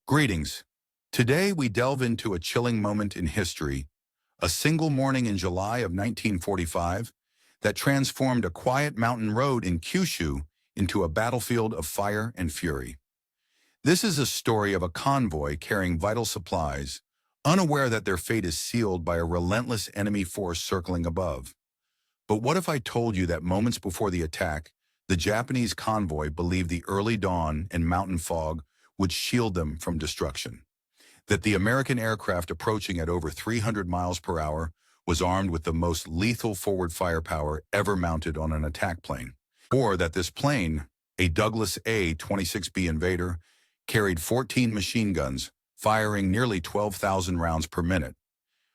Greetings. Today we delve into a chilling moment in history, a single morning in July of 1945 that transformed a quiet mountain road in Kyushu into a battlefield of fire and fury. This is a story of a convoy carrying vital supplies, unaware that their fate is sealed by a relentless enemy force circling above. But what if I told you that moments before the attack, the Japanese convoy believed the early dawn and mountain fog would shield them from destruction? That the American aircraft approaching at over 300 miles per hour was armed with the most lethal forward firepower ever mounted on an attack plane? Or that this plane, a Douglas A-26B Invader, carried 14 machine guns, firing nearly 12,000 rounds per minute,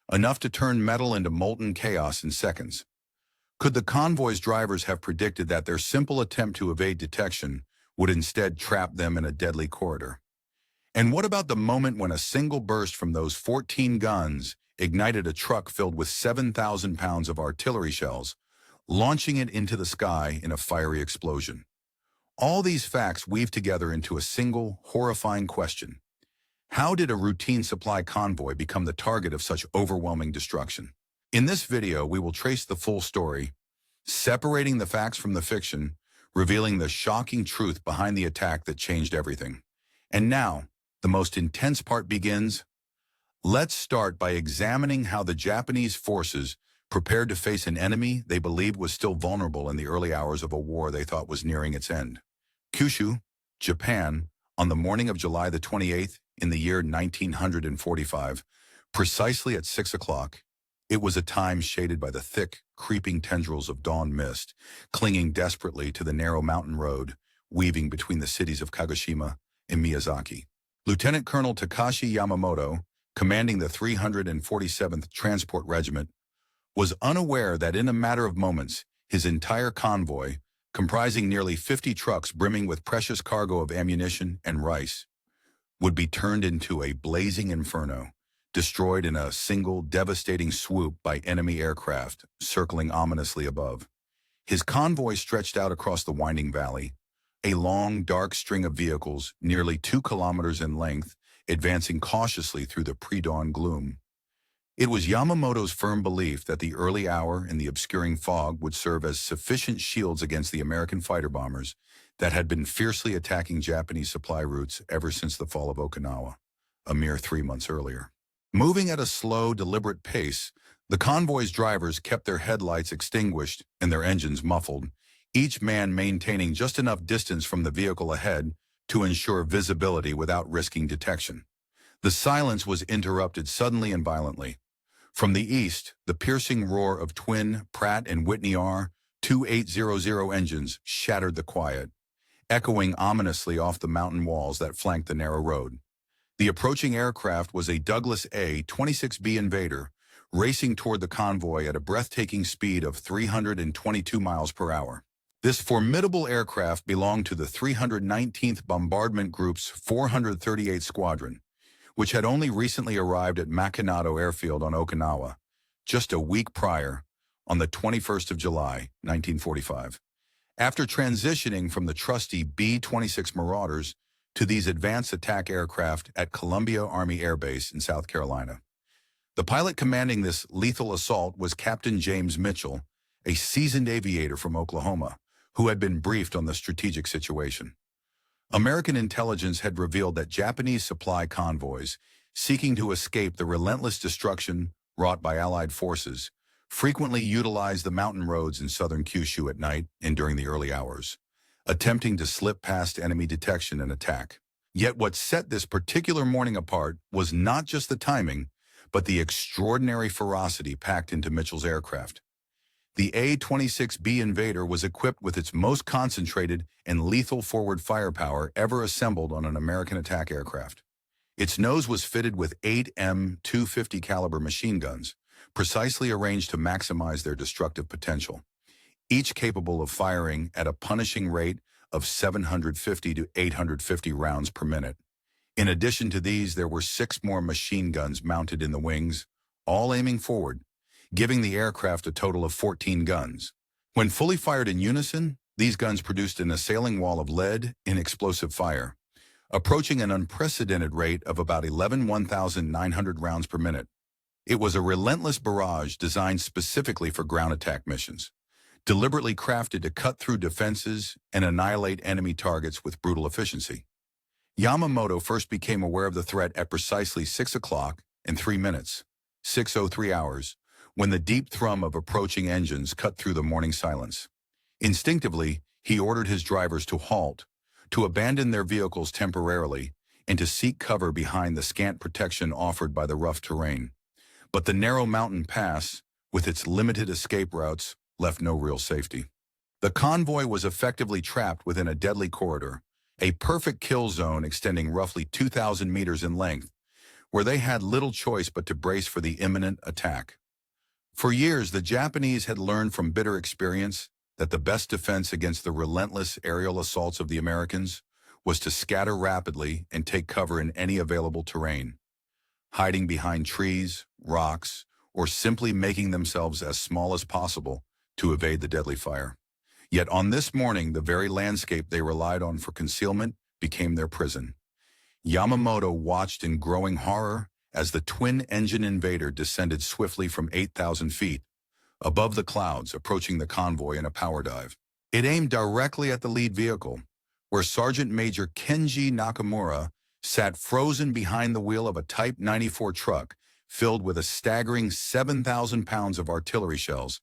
enough to turn metal into molten chaos in seconds? Could the convoy's drivers have predicted that their simple attempt to evade detection would instead trap them in a deadly corridor? And what about the moment when a single burst from those 14 guns ignited a truck filled with 7,000 pounds of artillery shells, launching it into the sky in a fiery explosion? All these facts weave together into a single, horrifying question. How did a routine supply convoy become the target of such overwhelming destruction? In this video, we will trace the full story, separating the facts from the fiction, revealing the shocking truth behind the attack that changed everything. And now, the most intense part begins. Let's start by examining how the Japanese forces prepared to face an enemy they believed was still vulnerable in the early hours of a war they thought was nearing its end. Kyushu, Japan, on the morning of July the 28th in the year 1945, precisely at 6 o'clock, it was a time shaded by the thick, creeping tendrils of dawn mist, clinging desperately to the narrow mountain road, weaving between the cities of Kagoshima and Miyazaki. Lieutenant Colonel Takashi Yamamoto, commanding the 347th Transport Regiment, was unaware that in a matter of moments, his entire convoy, comprising nearly 50 trucks brimming with precious cargo of ammunition and rice, would be turned into a blazing inferno, destroyed in a single devastating swoop by enemy aircraft circling ominously above. His convoy stretched out across the winding valley, a long, dark string of vehicles, nearly 2 kilometers in length, advancing cautiously through the pre-dawn gloom. It was Yamamoto's firm belief that the early hour and the obscuring fog would serve as sufficient shields against the American fighter bombers that had been fiercely attacking Japanese supply routes ever since the fall of Okinawa, a mere 3 months earlier. Moving at a slow, deliberate pace, the convoy's drivers kept their headlights extinguished and their engines muffled, each man maintaining just enough distance from the vehicle ahead to ensure visibility without risking detection. The silence was interrupted suddenly and violently. From the east, the piercing roar of twin Pratt & Whitney R-2800 engines shattered the quiet, echoing ominously off the mountain walls that flanked the narrow road. The approaching aircraft was a Douglas A-26B Invader, racing toward the convoy at a breathtaking speed of 322 miles per hour. This formidable aircraft belonged to the 319th Bombardment Group's 438th Squadron, which had only recently arrived at Makinado Airfield on Okinawa, just a week prior, on the 21st of July, 1945. After transitioning from the trusty B-26 Marauders to these advanced attack aircraft at Columbia Army Air Base in South Carolina. The pilot commanding this lethal assault was Captain James Mitchell, a seasoned aviator from Oklahoma, who had been briefed on the strategic situation. American intelligence had revealed that Japanese supply convoys, seeking to escape the relentless destruction wrought by Allied forces, frequently utilized the mountain roads in southern Kyushu at night and during the early hours, attempting to slip past enemy detection and attack. Yet what set this particular morning apart was not just the timing, but the extraordinary ferocity packed into Mitchell's aircraft. The A-26B Invader was equipped with its most concentrated and lethal forward firepower ever assembled on an American attack aircraft. Its nose was fitted with 8 M250 caliber machine guns, precisely arranged to maximize their destructive potential, each capable of firing at a punishing rate of 750 to 850 rounds per minute. In addition to these, there were 6 more machine guns mounted in the wings, all aiming forward, giving the aircraft a total of 14 guns. When fully fired in unison, these guns produced an assailing wall of lead and explosive fire, approaching an unprecedented rate of about 1,900 rounds per minute. It was a relentless barrage designed specifically for ground attack missions, deliberately crafted to cut through defenses and annihilate enemy targets with brutal efficiency. Yamamoto first became aware of the threat at precisely 6 o'clock and 3 minutes, 6:03 hours, when the deep thrum of approaching engines cut through the morning silence. Instinctively, he ordered his drivers to halt, to abandon their vehicles temporarily, and to seek cover behind the scant protection offered by the rough terrain. But the narrow mountain pass, with its limited escape routes, left no real safety. The convoy was effectively trapped within a deadly corridor, a perfect kill zone extending roughly 2,000 meters in length, where they had little choice but to brace for the imminent attack. For years, the Japanese had learned from bitter experience that the best defense against the relentless aerial assaults of the Americans was to scatter rapidly and take cover in any available terrain, hiding behind trees, rocks, or simply making themselves as small as possible to evade the deadly fire. Yet on this morning, the very landscape they relied on for concealment became their prison. Yamamoto watched in growing horror as the twin-engine invader descended swiftly from 8,000 feet, above the clouds, approaching the convoy in a power dive. It aimed directly at the lead vehicle, where Sergeant Major Kenji Nakamura sat frozen behind the wheel of a Type 94 truck filled with a staggering 7,000 pounds of artillery shells,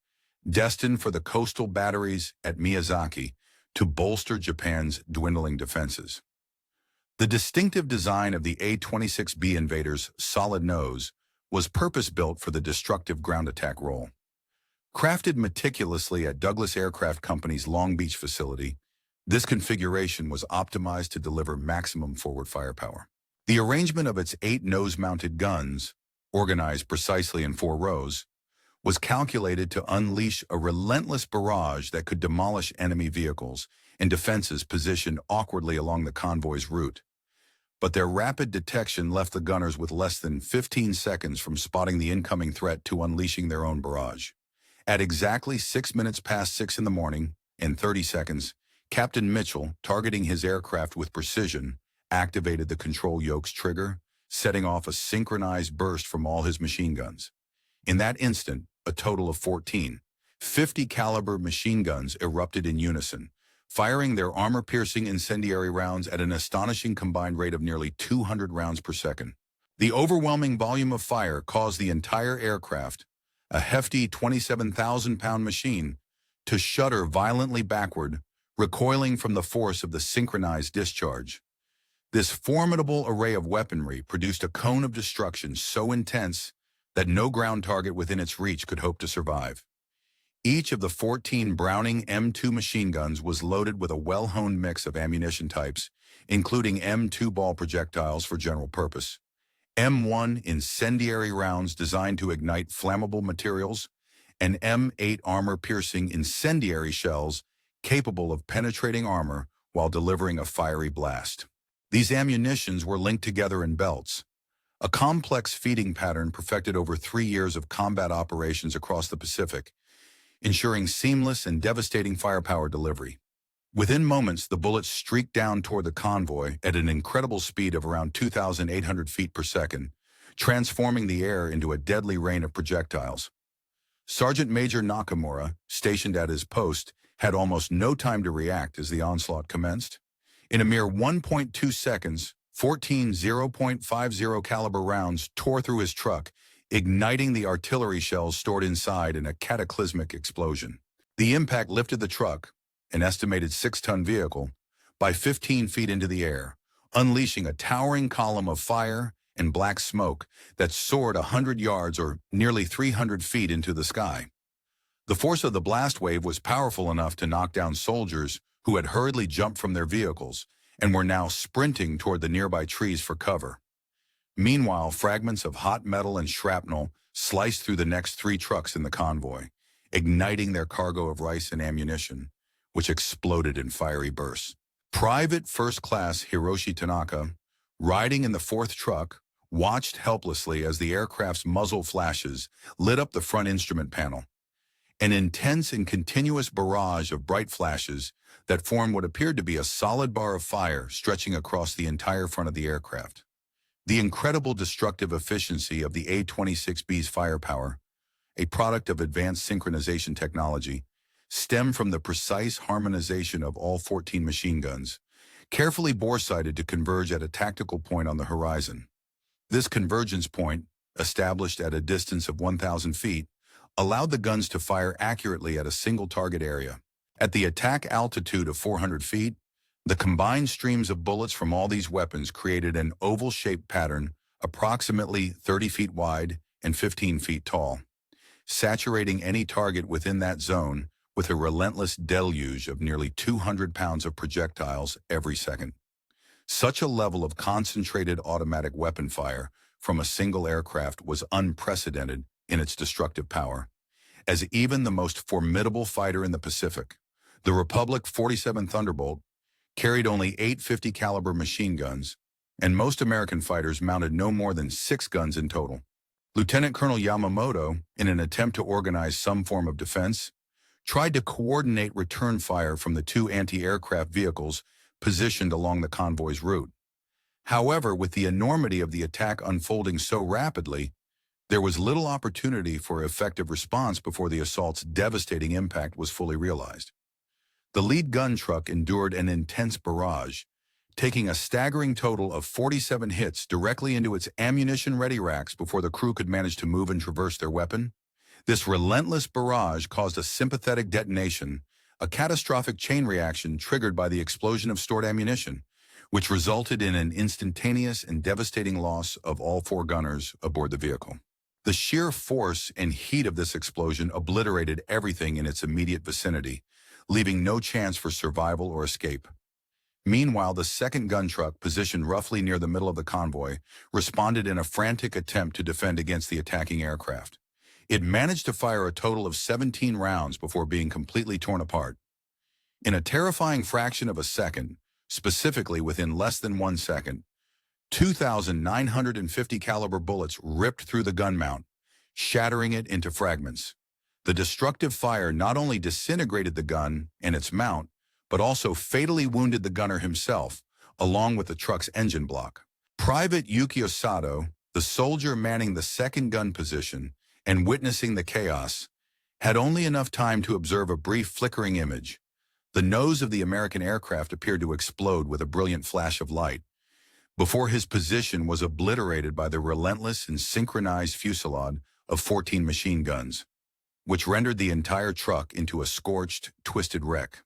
destined for the coastal batteries at Miyazaki to bolster Japan's dwindling defenses. The distinctive design of the A-26B Invader's solid nose was purpose-built for the destructive ground attack role. Crafted meticulously at Douglas Aircraft Company's Long Beach facility, this configuration was optimized to deliver maximum forward firepower. The arrangement of its 8 nose-mounted guns, organized precisely in 4 rows, was calculated to unleash a relentless barrage that could demolish enemy vehicles and defenses positioned awkwardly along the convoy's route. But their rapid detection left the gunners with less than 15 seconds from spotting the incoming threat to unleashing their own barrage. At exactly 6 minutes past 6 in the morning and 30 seconds, Captain Mitchell, targeting his aircraft with precision, activated the control yoke's trigger, setting off a synchronized burst from all his machine guns. In that instant, a total of 14 50 caliber machine guns erupted in unison, firing their armor-piercing incendiary rounds at an astonishing combined rate of nearly 200 rounds per second. The overwhelming volume of fire caused the entire aircraft, a hefty 27,000-pound machine, to shudder violently backward, recoiling from the force of the synchronized discharge. This formidable array of weaponry produced a cone of destruction so intense that no ground target within its reach could hope to survive. Each of the 14 Browning M2 machine guns was loaded with a well-honed mix of ammunition types, including M2 ball projectiles for general purpose, M1 incendiary rounds designed to ignite flammable materials, and M8 armor-piercing incendiary shells capable of penetrating armor while delivering a fiery blast. These ammunitions were linked together in belts, a complex feeding pattern perfected over 3 years of combat operations across the Pacific, ensuring seamless and devastating firepower delivery. Within moments, the bullets streaked down toward the convoy at an incredible speed of around 2,800 feet per second, transforming the air into a deadly rain of projectiles. Sergeant Major Nakamura, stationed at his post, had almost no time to react as the onslaught commenced. In a mere 1.2 seconds, 14 0.50 caliber rounds tore through his truck, igniting the artillery shells stored inside in a cataclysmic explosion. The impact lifted the truck, an estimated 6-ton vehicle, by 15 feet into the air, unleashing a towering column of fire and black smoke that soared 100 yards or nearly 300 feet into the sky. The force of the blast wave was powerful enough to knock down soldiers who had hurriedly jumped from their vehicles and were now sprinting toward the nearby trees for cover. Meanwhile, fragments of hot metal and shrapnel sliced through the next 3 trucks in the convoy, igniting their cargo of rice and ammunition, which exploded in fiery bursts. Private First Class Hiroshi Tanaka, riding in the 4th truck, watched helplessly as the aircraft's muzzle flashes lit up the front instrument panel. An intense and continuous barrage of bright flashes that formed what appeared to be a solid bar of fire stretching across the entire front of the aircraft. The incredible destructive efficiency of the A-26B's firepower, a product of advanced synchronization technology, stemmed from the precise harmonization of all 14 machine guns, carefully bore-sighted to converge at a tactical point on the horizon. This convergence point, established at a distance of 1,000 feet, allowed the guns to fire accurately at a single target area. At the attack altitude of 400 feet, the combined streams of bullets from all these weapons created an oval-shaped pattern approximately 30 feet wide and 15 feet tall, saturating any target within that zone with a relentless deluge of nearly 200 pounds of projectiles every second. Such a level of concentrated automatic weapon fire from a single aircraft was unprecedented in its destructive power, as even the most formidable fighter in the Pacific, the Republic 47 Thunderbolt, carried only 850 caliber machine guns, and most American fighters mounted no more than 6 guns in total. Lieutenant Colonel Yamamoto, in an attempt to organize some form of defense, tried to coordinate return fire from the 2 anti-aircraft vehicles positioned along the convoy's route. However, with the enormity of the attack unfolding so rapidly, there was little opportunity for effective response before the assault's devastating impact was fully realized. The lead gun truck endured an intense barrage, taking a staggering total of 47 hits directly into its ammunition-ready racks before the crew could manage to move and traverse their weapon. This relentless barrage caused a sympathetic detonation, a catastrophic chain reaction triggered by the explosion of stored ammunition, which resulted in an instantaneous and devastating loss of all 4 gunners aboard the vehicle. The sheer force and heat of this explosion obliterated everything in its immediate vicinity, leaving no chance for survival or escape. Meanwhile, the second gun truck, positioned roughly near the middle of the convoy, responded in a frantic attempt to defend against the attacking aircraft. It managed to fire a total of 17 rounds before being completely torn apart. In a terrifying fraction of a second, specifically within less than 1 second, 2,950 caliber bullets ripped through the gun mount, shattering it into fragments. The destructive fire not only disintegrated the gun and its mount, but also fatally wounded the gunner himself, along with the truck's engine block. Private Yukio Sato, the soldier manning the second gun position and witnessing the chaos, had only enough time to observe a brief flickering image. The nose of the American aircraft appeared to explode with a brilliant flash of light, before his position was obliterated by the relentless and synchronized fusillade of 14 machine guns, which rendered the entire truck into a scorched, twisted wreck.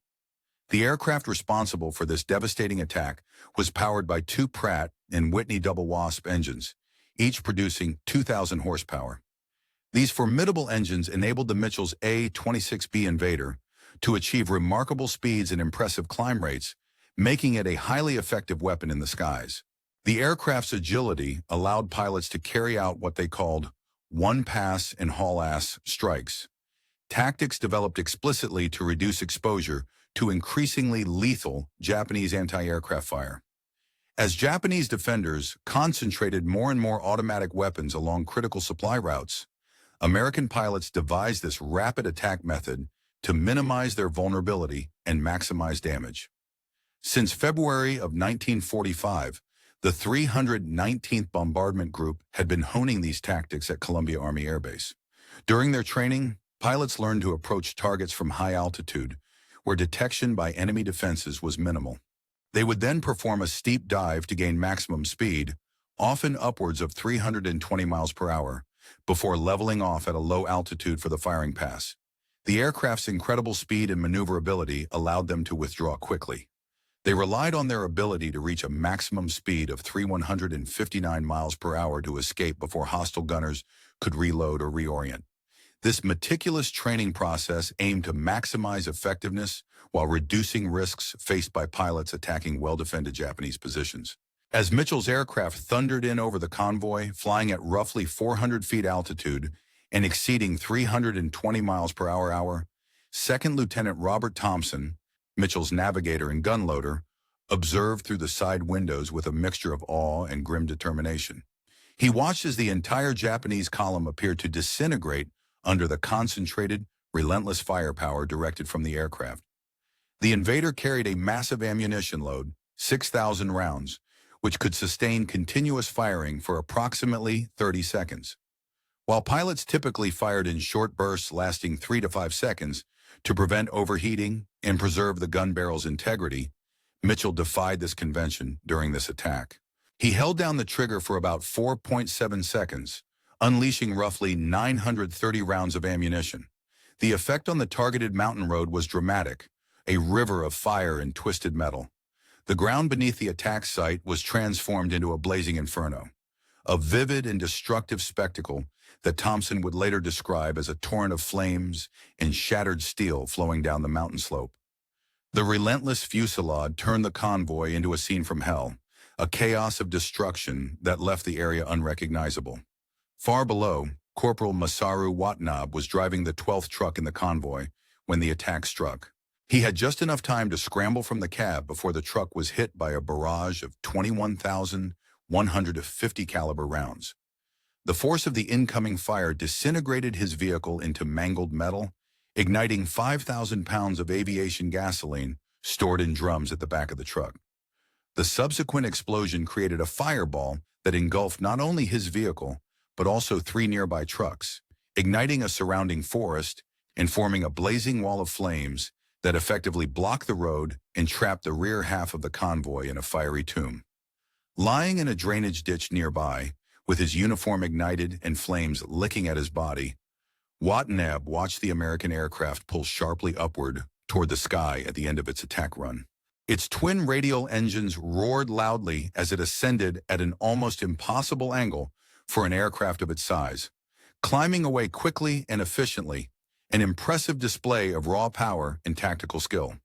The aircraft responsible for this devastating attack was powered by 2 Pratt and Whitney double Wasp engines, each producing 2,000 horsepower. These formidable engines enabled the Mitchell's A-26B Invader to achieve remarkable speeds and impressive climb rates, making it a highly effective weapon in the skies. The aircraft's agility allowed pilots to carry out what they called one-pass and haul-ass strikes, tactics developed explicitly to reduce exposure to increasingly lethal Japanese anti-aircraft fire. As Japanese defenders concentrated more and more automatic weapons along critical supply routes, American pilots devised this rapid attack method to minimize their vulnerability and maximize damage. Since February of 1945, the 319th Bombardment Group had been honing these tactics at Columbia Army Air Base. During their training, pilots learned to approach targets from high altitude, where detection by enemy defenses was minimal. They would then perform a steep dive to gain maximum speed, often upwards of 320 miles per hour, before leveling off at a low altitude for the firing pass. The aircraft's incredible speed and maneuverability allowed them to withdraw quickly. They relied on their ability to reach a maximum speed of 3,159 miles per hour to escape before hostile gunners could reload or reorient. This meticulous training process aimed to maximize effectiveness while reducing risks faced by pilots attacking well-defended Japanese positions. As Mitchell's aircraft thundered in over the convoy, flying at roughly 400 feet altitude and exceeding 320 miles per hour, Second Lieutenant Robert Thompson, Mitchell's navigator and gun loader, observed through the side windows with a mixture of awe and grim determination. He watched as the entire Japanese column appeared to disintegrate under the concentrated, relentless firepower directed from the aircraft. The invader carried a massive ammunition load, 6,000 rounds, which could sustain continuous firing for approximately 30 seconds. While pilots typically fired in short bursts lasting 3 to 5 seconds to prevent overheating and preserve the gun barrel's integrity, Mitchell defied this convention during this attack. He held down the trigger for about 4.7 seconds, unleashing roughly 930 rounds of ammunition. The effect on the targeted mountain road was dramatic, a river of fire and twisted metal. The ground beneath the attack site was transformed into a blazing inferno, a vivid and destructive spectacle that Thompson would later describe as a torrent of flames and shattered steel flowing down the mountain slope. The relentless fusillade turned the convoy into a scene from hell, a chaos of destruction that left the area unrecognizable. Far below, Corporal Masaru Watanabe was driving the 12th truck in the convoy when the attack struck. He had just enough time to scramble from the cab before the truck was hit by a barrage of 21,150 caliber rounds. The force of the incoming fire disintegrated his vehicle into mangled metal, igniting 5,000 pounds of aviation gasoline stored in drums at the back of the truck. The subsequent explosion created a fireball that engulfed not only his vehicle, but also 3 nearby trucks, igniting a surrounding forest and forming a blazing wall of flames that effectively blocked the road and trapped the rear half of the convoy in a fiery tomb. Lying in a drainage ditch nearby, with his uniform ignited and flames licking at his body, Watanabe watched the American aircraft pull sharply upward toward the sky at the end of its attack run. Its twin radial engines roared loudly as it ascended at an almost impossible angle for an aircraft of its size, climbing away quickly and efficiently, an impressive display of raw power and tactical skill.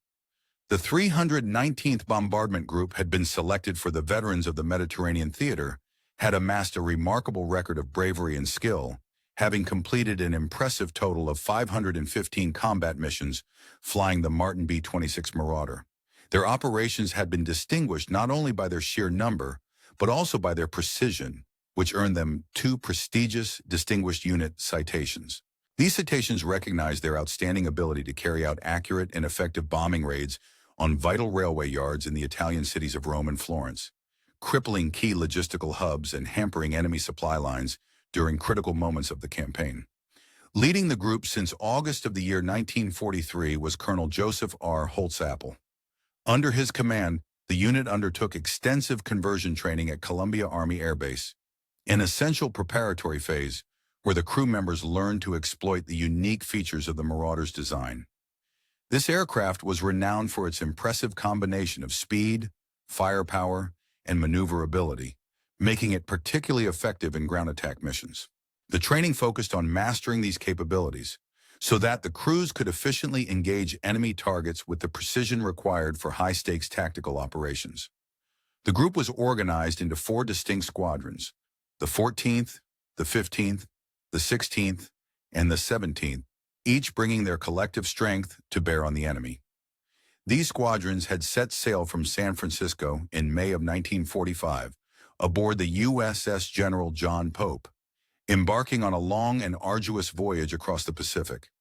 The 319th Bombardment Group had been selected for the Veterans of the Mediterranean Theater, had amassed a remarkable record of bravery and skill, having completed an impressive total of 515 combat missions flying the Martin B-26 Marauder. Their operations had been distinguished not only by their sheer number, but also by their precision, which earned them 2 prestigious Distinguished Unit citations. These citations recognized their outstanding ability to carry out accurate and effective bombing raids on vital railway yards in the Italian cities of Rome and Florence, crippling key logistical hubs and hampering enemy supply lines during critical moments of the campaign. Leading the group since August of the year 1943 was Colonel Joseph R. Holtzapfel. Under his command, the unit undertook extensive conversion training at Columbia Army Air Base, an essential preparatory phase where the crew members learned to exploit the unique features of the Marauder's design. This aircraft was renowned for its impressive combination of speed, firepower, and maneuverability, making it particularly effective in ground attack missions. The training focused on mastering these capabilities so that the crews could efficiently engage enemy targets with the precision required for high-stakes tactical operations. The group was organized into 4 distinct squadrons: the 14th, the 15th, the 16th, and the 17th, each bringing their collective strength to bear on the enemy. These squadrons had set sail from San Francisco in May of 1945 aboard the USS General John Pope, embarking on a long and arduous voyage across the Pacific.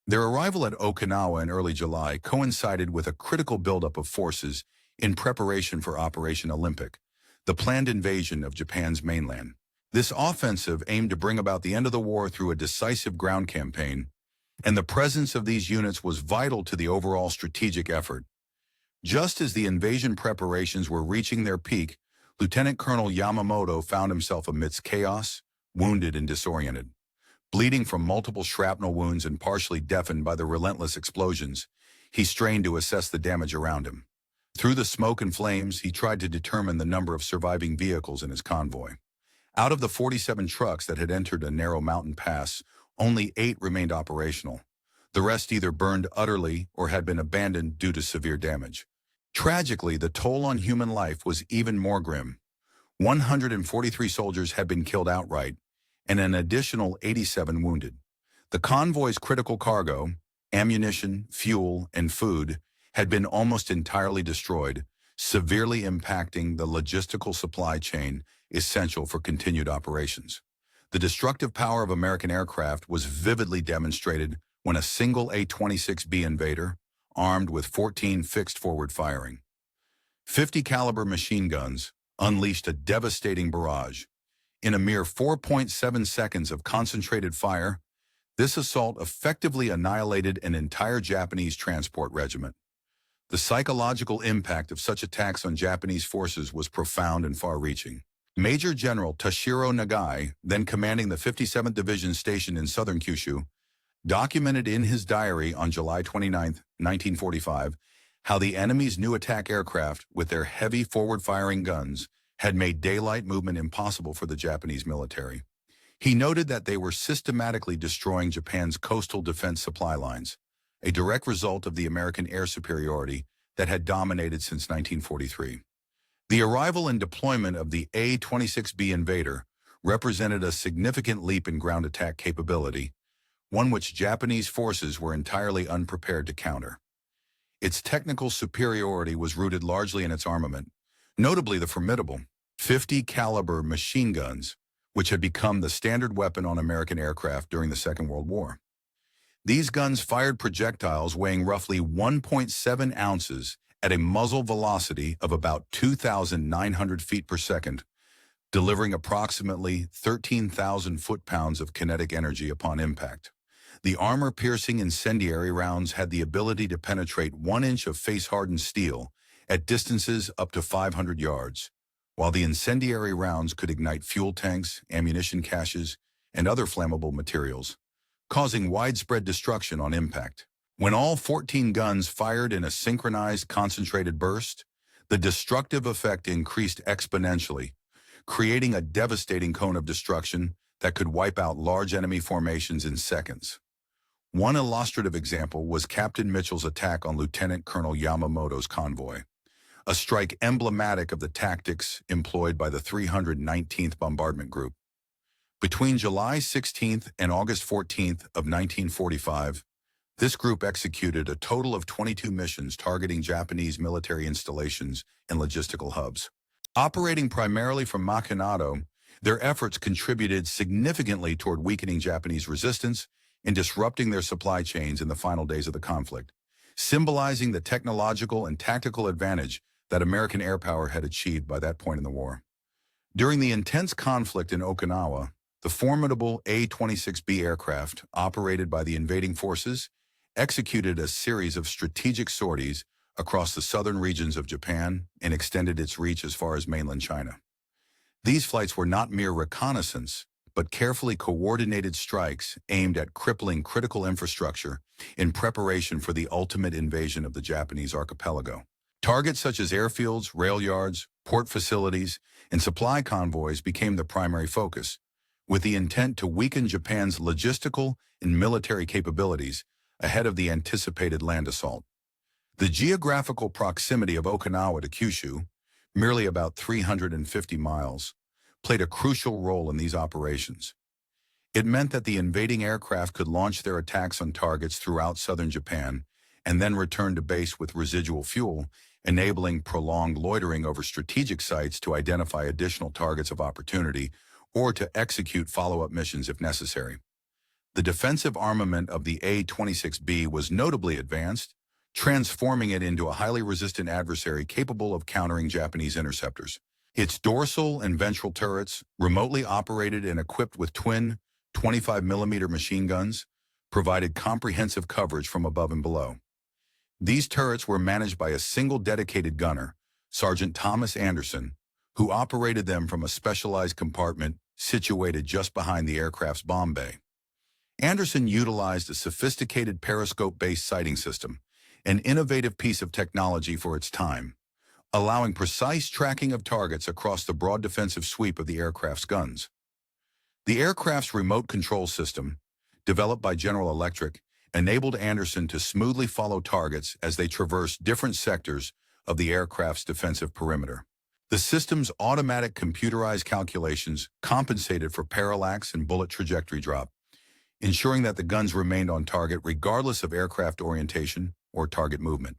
Their arrival at Okinawa in early July coincided with a critical buildup of forces in preparation for Operation Olympic, the planned invasion of Japan's mainland. This offensive aimed to bring about the end of the war through a decisive ground campaign, and the presence of these units was vital to the overall strategic effort. Just as the invasion preparations were reaching their peak, Lieutenant Colonel Yamamoto found himself amidst chaos, wounded and disoriented. Bleeding from multiple shrapnel wounds and partially deafened by the relentless explosions, he strained to assess the damage around him. Through the smoke and flames, he tried to determine the number of surviving vehicles in his convoy. Out of the 47 trucks that had entered a narrow mountain pass, only 8 remained operational. The rest either burned utterly or had been abandoned due to severe damage. Tragically, the toll on human life was even more grim. 143 soldiers had been killed outright, and an additional 87 wounded. The convoy's critical cargo, ammunition, fuel, and food, had been almost entirely destroyed, severely impacting the logistical supply chain essential for continued operations. The destructive power of American aircraft was vividly demonstrated when a single A-26B invader, armed with 14 fixed forward firing. 50 caliber machine guns unleashed a devastating barrage. In a mere 4.7 seconds of concentrated fire, this assault effectively annihilated an entire Japanese transport regiment. The psychological impact of such attacks on Japanese forces was profound and far-reaching. Major General Toshiro Nagai, then commanding the 57th Division stationed in southern Kyushu, documented in his diary on July 29, 1945, how the enemy's new attack aircraft, with their heavy forward-firing guns, had made daylight movement impossible for the Japanese military. He noted that they were systematically destroying Japan's coastal defense supply lines, a direct result of the American air superiority that had dominated since 1943. The arrival and deployment of the A-26B Invader represented a significant leap in ground attack capability, one which Japanese forces were entirely unprepared to counter. Its technical superiority was rooted largely in its armament, notably the formidable 50 caliber machine guns, which had become the standard weapon on American aircraft during the Second World War. These guns fired projectiles weighing roughly 1.7 ounces at a muzzle velocity of about 2,900 feet per second, delivering approximately 13,000 foot-pounds of kinetic energy upon impact. The armor-piercing incendiary rounds had the ability to penetrate 1 inch of face-hardened steel at distances up to 500 yards, while the incendiary rounds could ignite fuel tanks, ammunition caches, and other flammable materials, causing widespread destruction on impact. When all 14 guns fired in a synchronized, concentrated burst, the destructive effect increased exponentially, creating a devastating cone of destruction that could wipe out large enemy formations in seconds. One illustrative example was Captain Mitchell's attack on Lieutenant Colonel Yamamoto's convoy, a strike emblematic of the tactics employed by the 319th Bombardment Group. Between July 16th and August 14th of 1945, this group executed a total of 22 missions targeting Japanese military installations and logistical hubs. Operating primarily from Makinado, their efforts contributed significantly toward weakening Japanese resistance and disrupting their supply chains in the final days of the conflict, symbolizing the technological and tactical advantage that American air power had achieved by that point in the war. During the intense conflict in Okinawa, the formidable A-26B aircraft, operated by the invading forces, executed a series of strategic sorties across the southern regions of Japan and extended its reach as far as mainland China. These flights were not mere reconnaissance, but carefully coordinated strikes aimed at crippling critical infrastructure in preparation for the ultimate invasion of the Japanese archipelago. Targets such as airfields, rail yards, port facilities, and supply convoys became the primary focus, with the intent to weaken Japan's logistical and military capabilities ahead of the anticipated land assault. The geographical proximity of Okinawa to Kyushu, merely about 350 miles, played a crucial role in these operations. It meant that the invading aircraft could launch their attacks on targets throughout southern Japan and then return to base with residual fuel, enabling prolonged loitering over strategic sites to identify additional targets of opportunity or to execute follow-up missions if necessary. The defensive armament of the A-26B was notably advanced, transforming it into a highly resistant adversary capable of countering Japanese interceptors. Its dorsal and ventral turrets, remotely operated and equipped with twin 25mm machine guns, provided comprehensive coverage from above and below. These turrets were managed by a single dedicated gunner, Sergeant Thomas Anderson, who operated them from a specialized compartment situated just behind the aircraft's bomb bay. Anderson utilized a sophisticated periscope-based sighting system, an innovative piece of technology for its time, allowing precise tracking of targets across the broad defensive sweep of the aircraft's guns. The aircraft's remote control system, developed by General Electric, enabled Anderson to smoothly follow targets as they traversed different sectors of the aircraft's defensive perimeter. The system's automatic computerized calculations compensated for parallax and bullet trajectory drop, ensuring that the guns remained on target regardless of aircraft orientation or target movement.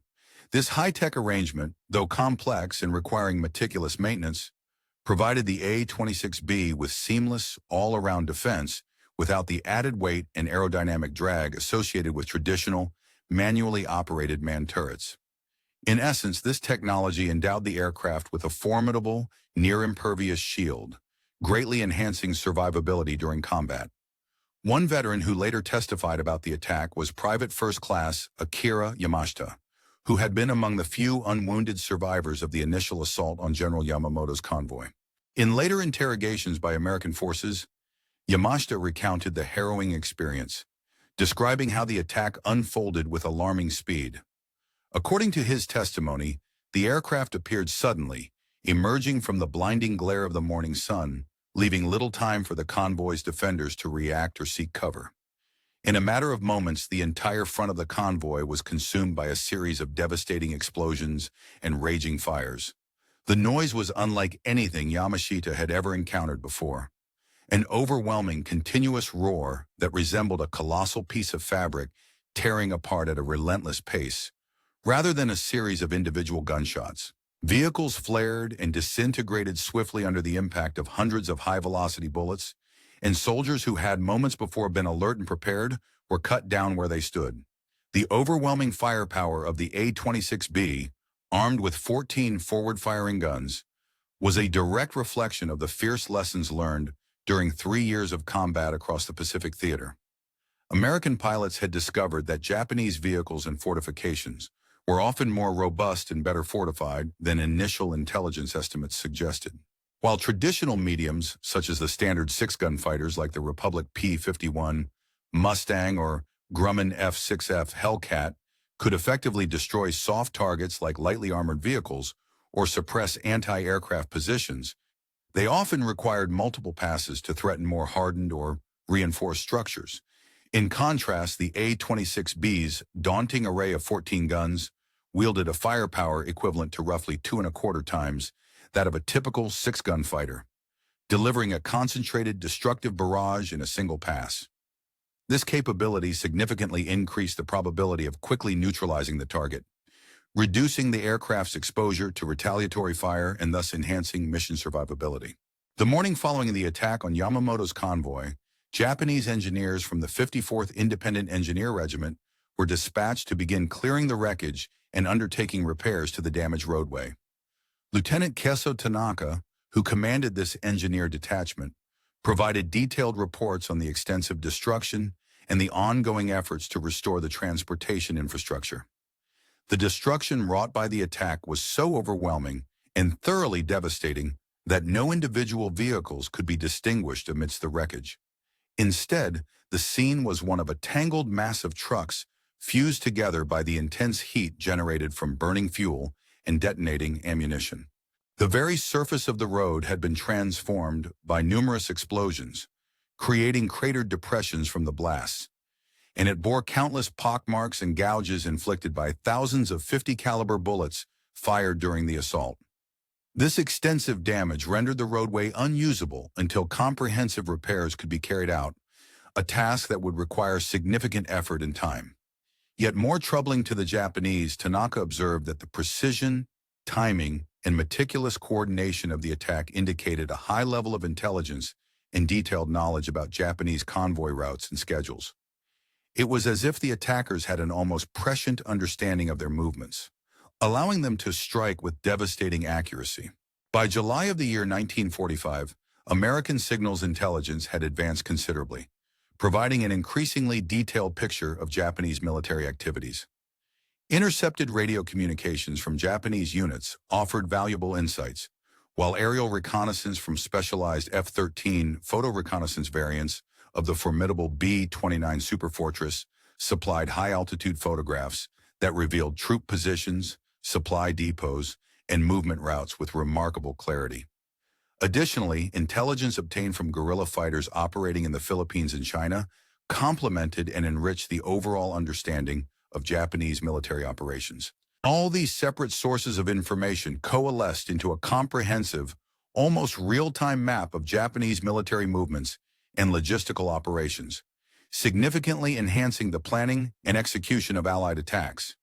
This high-tech arrangement, though complex and requiring meticulous maintenance, provided the A-26B with seamless, all-around defense without the added weight and aerodynamic drag associated with traditional, manually operated manned turrets. In essence, this technology endowed the aircraft with a formidable, near-impervious shield, greatly enhancing survivability during combat. One veteran who later testified about the attack was Private First Class Akira Yamashita, who had been among the few unwounded survivors of the initial assault on General Yamamoto's convoy. In later interrogations by American forces, Yamashita recounted the harrowing experience, describing how the attack unfolded with alarming speed. According to his testimony, the aircraft appeared suddenly, emerging from the blinding glare of the morning sun, leaving little time for the convoy's defenders to react or seek cover. In a matter of moments, the entire front of the convoy was consumed by a series of devastating explosions and raging fires. The noise was unlike anything Yamashita had ever encountered before. An overwhelming, continuous roar that resembled a colossal piece of fabric tearing apart at a relentless pace, rather than a series of individual gunshots. Vehicles flared and disintegrated swiftly under the impact of hundreds of high-velocity bullets, and soldiers who had moments before been alert and prepared were cut down where they stood. The overwhelming firepower of the A-26B, armed with 14 forward-firing guns, was a direct reflection of the fierce lessons learned during 3 years of combat across the Pacific Theater. American pilots had discovered that Japanese vehicles and fortifications were often more robust and better fortified than initial intelligence estimates suggested. While traditional mediums, such as the standard six-gun fighters like the Republic P-51, Mustang, or Grumman F-6F Hellcat, could effectively destroy soft targets like lightly armored vehicles or suppress anti-aircraft positions, they often required multiple passes to threaten more hardened or reinforced structures. In contrast, the A-26B's daunting array of 14 guns wielded a firepower equivalent to roughly 2.25 times that of a typical six-gun fighter, delivering a concentrated, destructive barrage in a single pass. This capability significantly increased the probability of quickly neutralizing the target, reducing the aircraft's exposure to retaliatory fire and thus enhancing mission survivability. The morning following the attack on Yamamoto's convoy, Japanese engineers from the 54th Independent Engineer Regiment were dispatched to begin clearing the wreckage and undertaking repairs to the damaged roadway. Lieutenant Kesso Tanaka, who commanded this engineer detachment, provided detailed reports on the extensive destruction and the ongoing efforts to restore the transportation infrastructure. The destruction wrought by the attack was so overwhelming and thoroughly devastating that no individual vehicles could be distinguished amidst the wreckage. Instead, the scene was one of a tangled mass of trucks fused together by the intense heat generated from burning fuel and detonating ammunition. The very surface of the road had been transformed by numerous explosions, creating cratered depressions from the blasts, and it bore countless pockmarks and gouges inflicted by thousands of .50 caliber bullets fired during the assault. This extensive damage rendered the roadway unusable until comprehensive repairs could be carried out, a task that would require significant effort and time. Yet more troubling to the Japanese, Tanaka observed that the precision, timing, and meticulous coordination of the attack indicated a high level of intelligence and detailed knowledge about Japanese convoy routes and schedules. It was as if the attackers had an almost prescient understanding of their movements, allowing them to strike with devastating accuracy. By July of the year 1945, American signals intelligence had advanced considerably, providing an increasingly detailed picture of Japanese military activities. Intercepted radio communications from Japanese units offered valuable insights, while aerial reconnaissance from specialized F-13 photo reconnaissance variants of the formidable B-29 Superfortress supplied high-altitude photographs that revealed troop positions, supply depots, and movement routes with remarkable clarity. Additionally, intelligence obtained from guerrilla fighters operating in the Philippines and China complemented and enriched the overall understanding of Japanese military operations. All these separate sources of information coalesced into a comprehensive, almost real-time map of Japanese military movements and logistical operations, significantly enhancing the planning and execution of Allied attacks.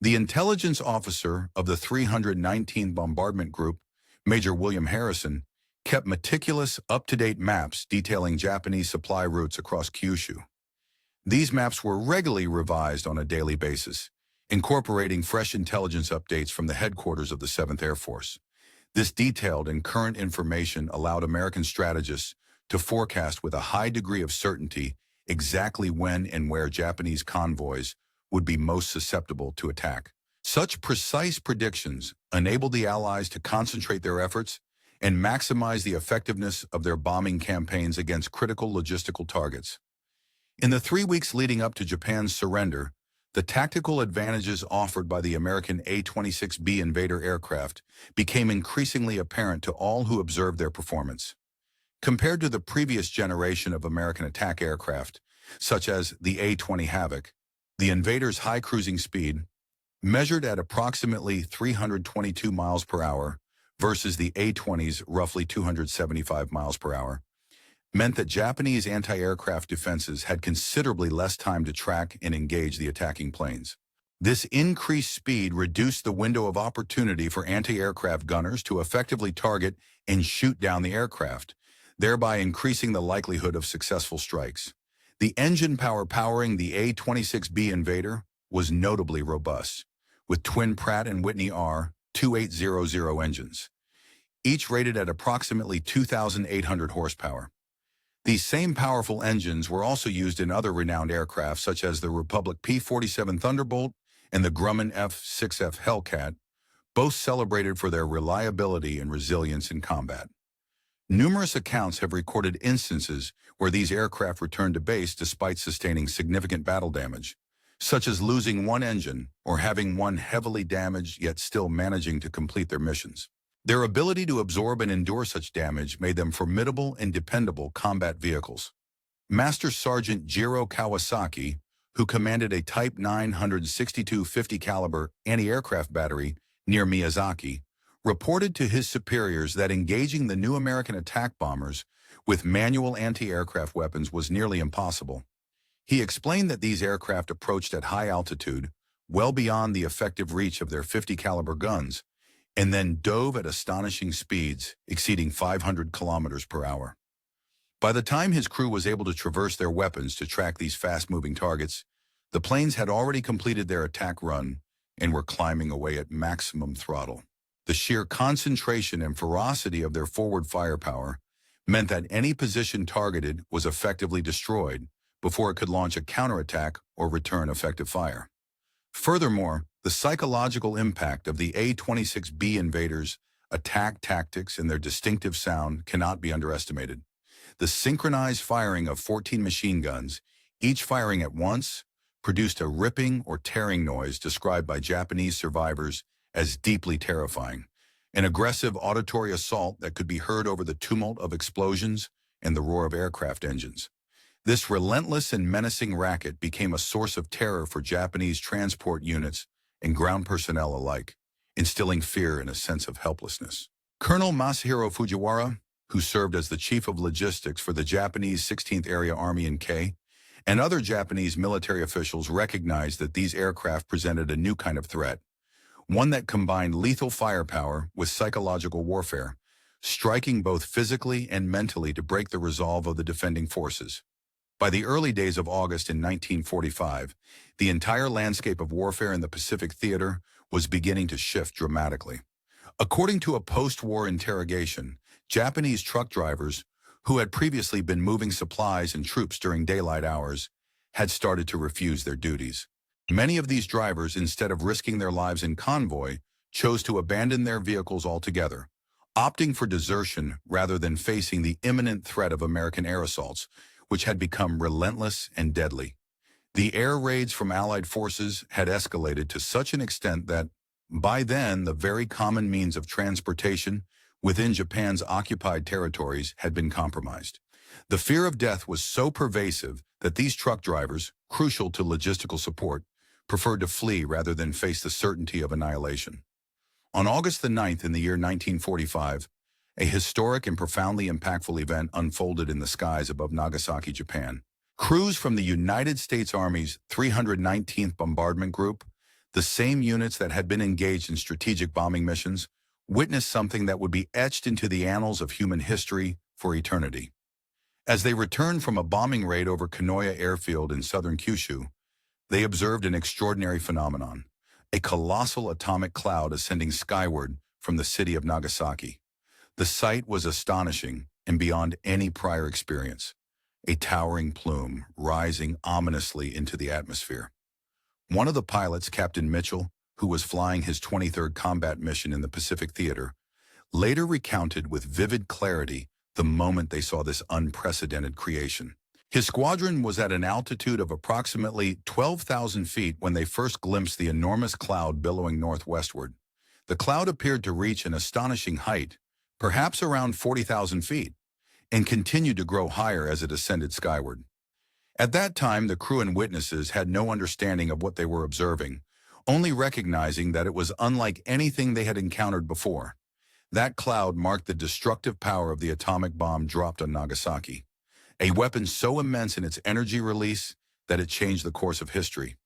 The intelligence officer of the 319th Bombardment Group, Major William Harrison, kept meticulous, up-to-date maps detailing Japanese supply routes across Kyushu. These maps were regularly revised on a daily basis, incorporating fresh intelligence updates from the headquarters of the 7th Air Force. This detailed and current information allowed American strategists to forecast with a high degree of certainty exactly when and where Japanese convoys would be most susceptible to attack. Such precise predictions enabled the Allies to concentrate their efforts and maximize the effectiveness of their bombing campaigns against critical logistical targets. In the 3 weeks leading up to Japan's surrender, the tactical advantages offered by the American A-26B Invader aircraft became increasingly apparent to all who observed their performance. Compared to the previous generation of American attack aircraft, such as the A-20 Havoc, the Invader's high cruising speed, measured at approximately 322 miles per hour versus the A-20's roughly 275 miles per hour, meant that Japanese anti-aircraft defenses had considerably less time to track and engage the attacking planes. This increased speed reduced the window of opportunity for anti-aircraft gunners to effectively target and shoot down the aircraft, thereby increasing the likelihood of successful strikes. The engine power powering the A-26B Invader was notably robust, with twin Pratt & Whitney R-2800 engines, each rated at approximately 2,800 horsepower. These same powerful engines were also used in other renowned aircraft such as the Republic P-47 Thunderbolt and the Grumman F-6F Hellcat, both celebrated for their reliability and resilience in combat. Numerous accounts have recorded instances where these aircraft returned to base despite sustaining significant battle damage, such as losing one engine or having one heavily damaged yet still managing to complete their missions. Their ability to absorb and endure such damage made them formidable and dependable combat vehicles. Master Sergeant Jiro Kawasaki, who commanded a Type 962 50 caliber anti-aircraft battery near Miyazaki, reported to his superiors that engaging the new American attack bombers with manual anti-aircraft weapons was nearly impossible. He explained that these aircraft approached at high altitude, well beyond the effective reach of their 50 caliber guns, and then dove at astonishing speeds exceeding 500 kilometers per hour. By the time his crew was able to traverse their weapons to track these fast-moving targets, the planes had already completed their attack run and were climbing away at maximum throttle. The sheer concentration and ferocity of their forward firepower meant that any position targeted was effectively destroyed before it could launch a counterattack or return effective fire. Furthermore, the psychological impact of the A-26B Invaders' attack tactics and their distinctive sound cannot be underestimated. The synchronized firing of 14 machine guns, each firing at once, produced a ripping or tearing noise described by Japanese survivors as deeply terrifying, an aggressive auditory assault that could be heard over the tumult of explosions and the roar of aircraft engines. This relentless and menacing racket became a source of terror for Japanese transport units and ground personnel alike, instilling fear and a sense of helplessness. Colonel Masahiro Fujiwara, who served as the chief of logistics for the Japanese 16th Area Army in K, and other Japanese military officials recognized that these aircraft presented a new kind of threat, one that combined lethal firepower with psychological warfare, striking both physically and mentally to break the resolve of the defending forces. By the early days of August in 1945, the entire landscape of warfare in the Pacific Theater was beginning to shift dramatically. According to a post-war interrogation, Japanese truck drivers, who had previously been moving supplies and troops during daylight hours, had started to refuse their duties. Many of these drivers, instead of risking their lives in convoy, chose to abandon their vehicles altogether, opting for desertion rather than facing the imminent threat of American air assaults, which had become relentless and deadly. The air raids from Allied forces had escalated to such an extent that, by then, the very common means of transportation within Japan's occupied territories had been compromised. The fear of death was so pervasive that these truck drivers, crucial to logistical support, preferred to flee rather than face the certainty of annihilation. On August the 9th in the year 1945, a historic and profoundly impactful event unfolded in the skies above Nagasaki, Japan. Crews from the United States Army's 319th Bombardment Group, the same units that had been engaged in strategic bombing missions, witnessed something that would be etched into the annals of human history for eternity. As they returned from a bombing raid over Kanoya Airfield in southern Kyushu, they observed an extraordinary phenomenon, a colossal atomic cloud ascending skyward from the city of Nagasaki. The sight was astonishing and beyond any prior experience, a towering plume rising ominously into the atmosphere. One of the pilots, Captain Mitchell, who was flying his 23rd combat mission in the Pacific Theater, later recounted with vivid clarity the moment they saw this unprecedented creation. His squadron was at an altitude of approximately 12,000 feet when they first glimpsed the enormous cloud billowing northwestward. The cloud appeared to reach an astonishing height, perhaps around 40,000 feet, and continued to grow higher as it ascended skyward. At that time, the crew and witnesses had no understanding of what they were observing, only recognizing that it was unlike anything they had encountered before. That cloud marked the destructive power of the atomic bomb dropped on Nagasaki, a weapon so immense in its energy release that it changed the course of history.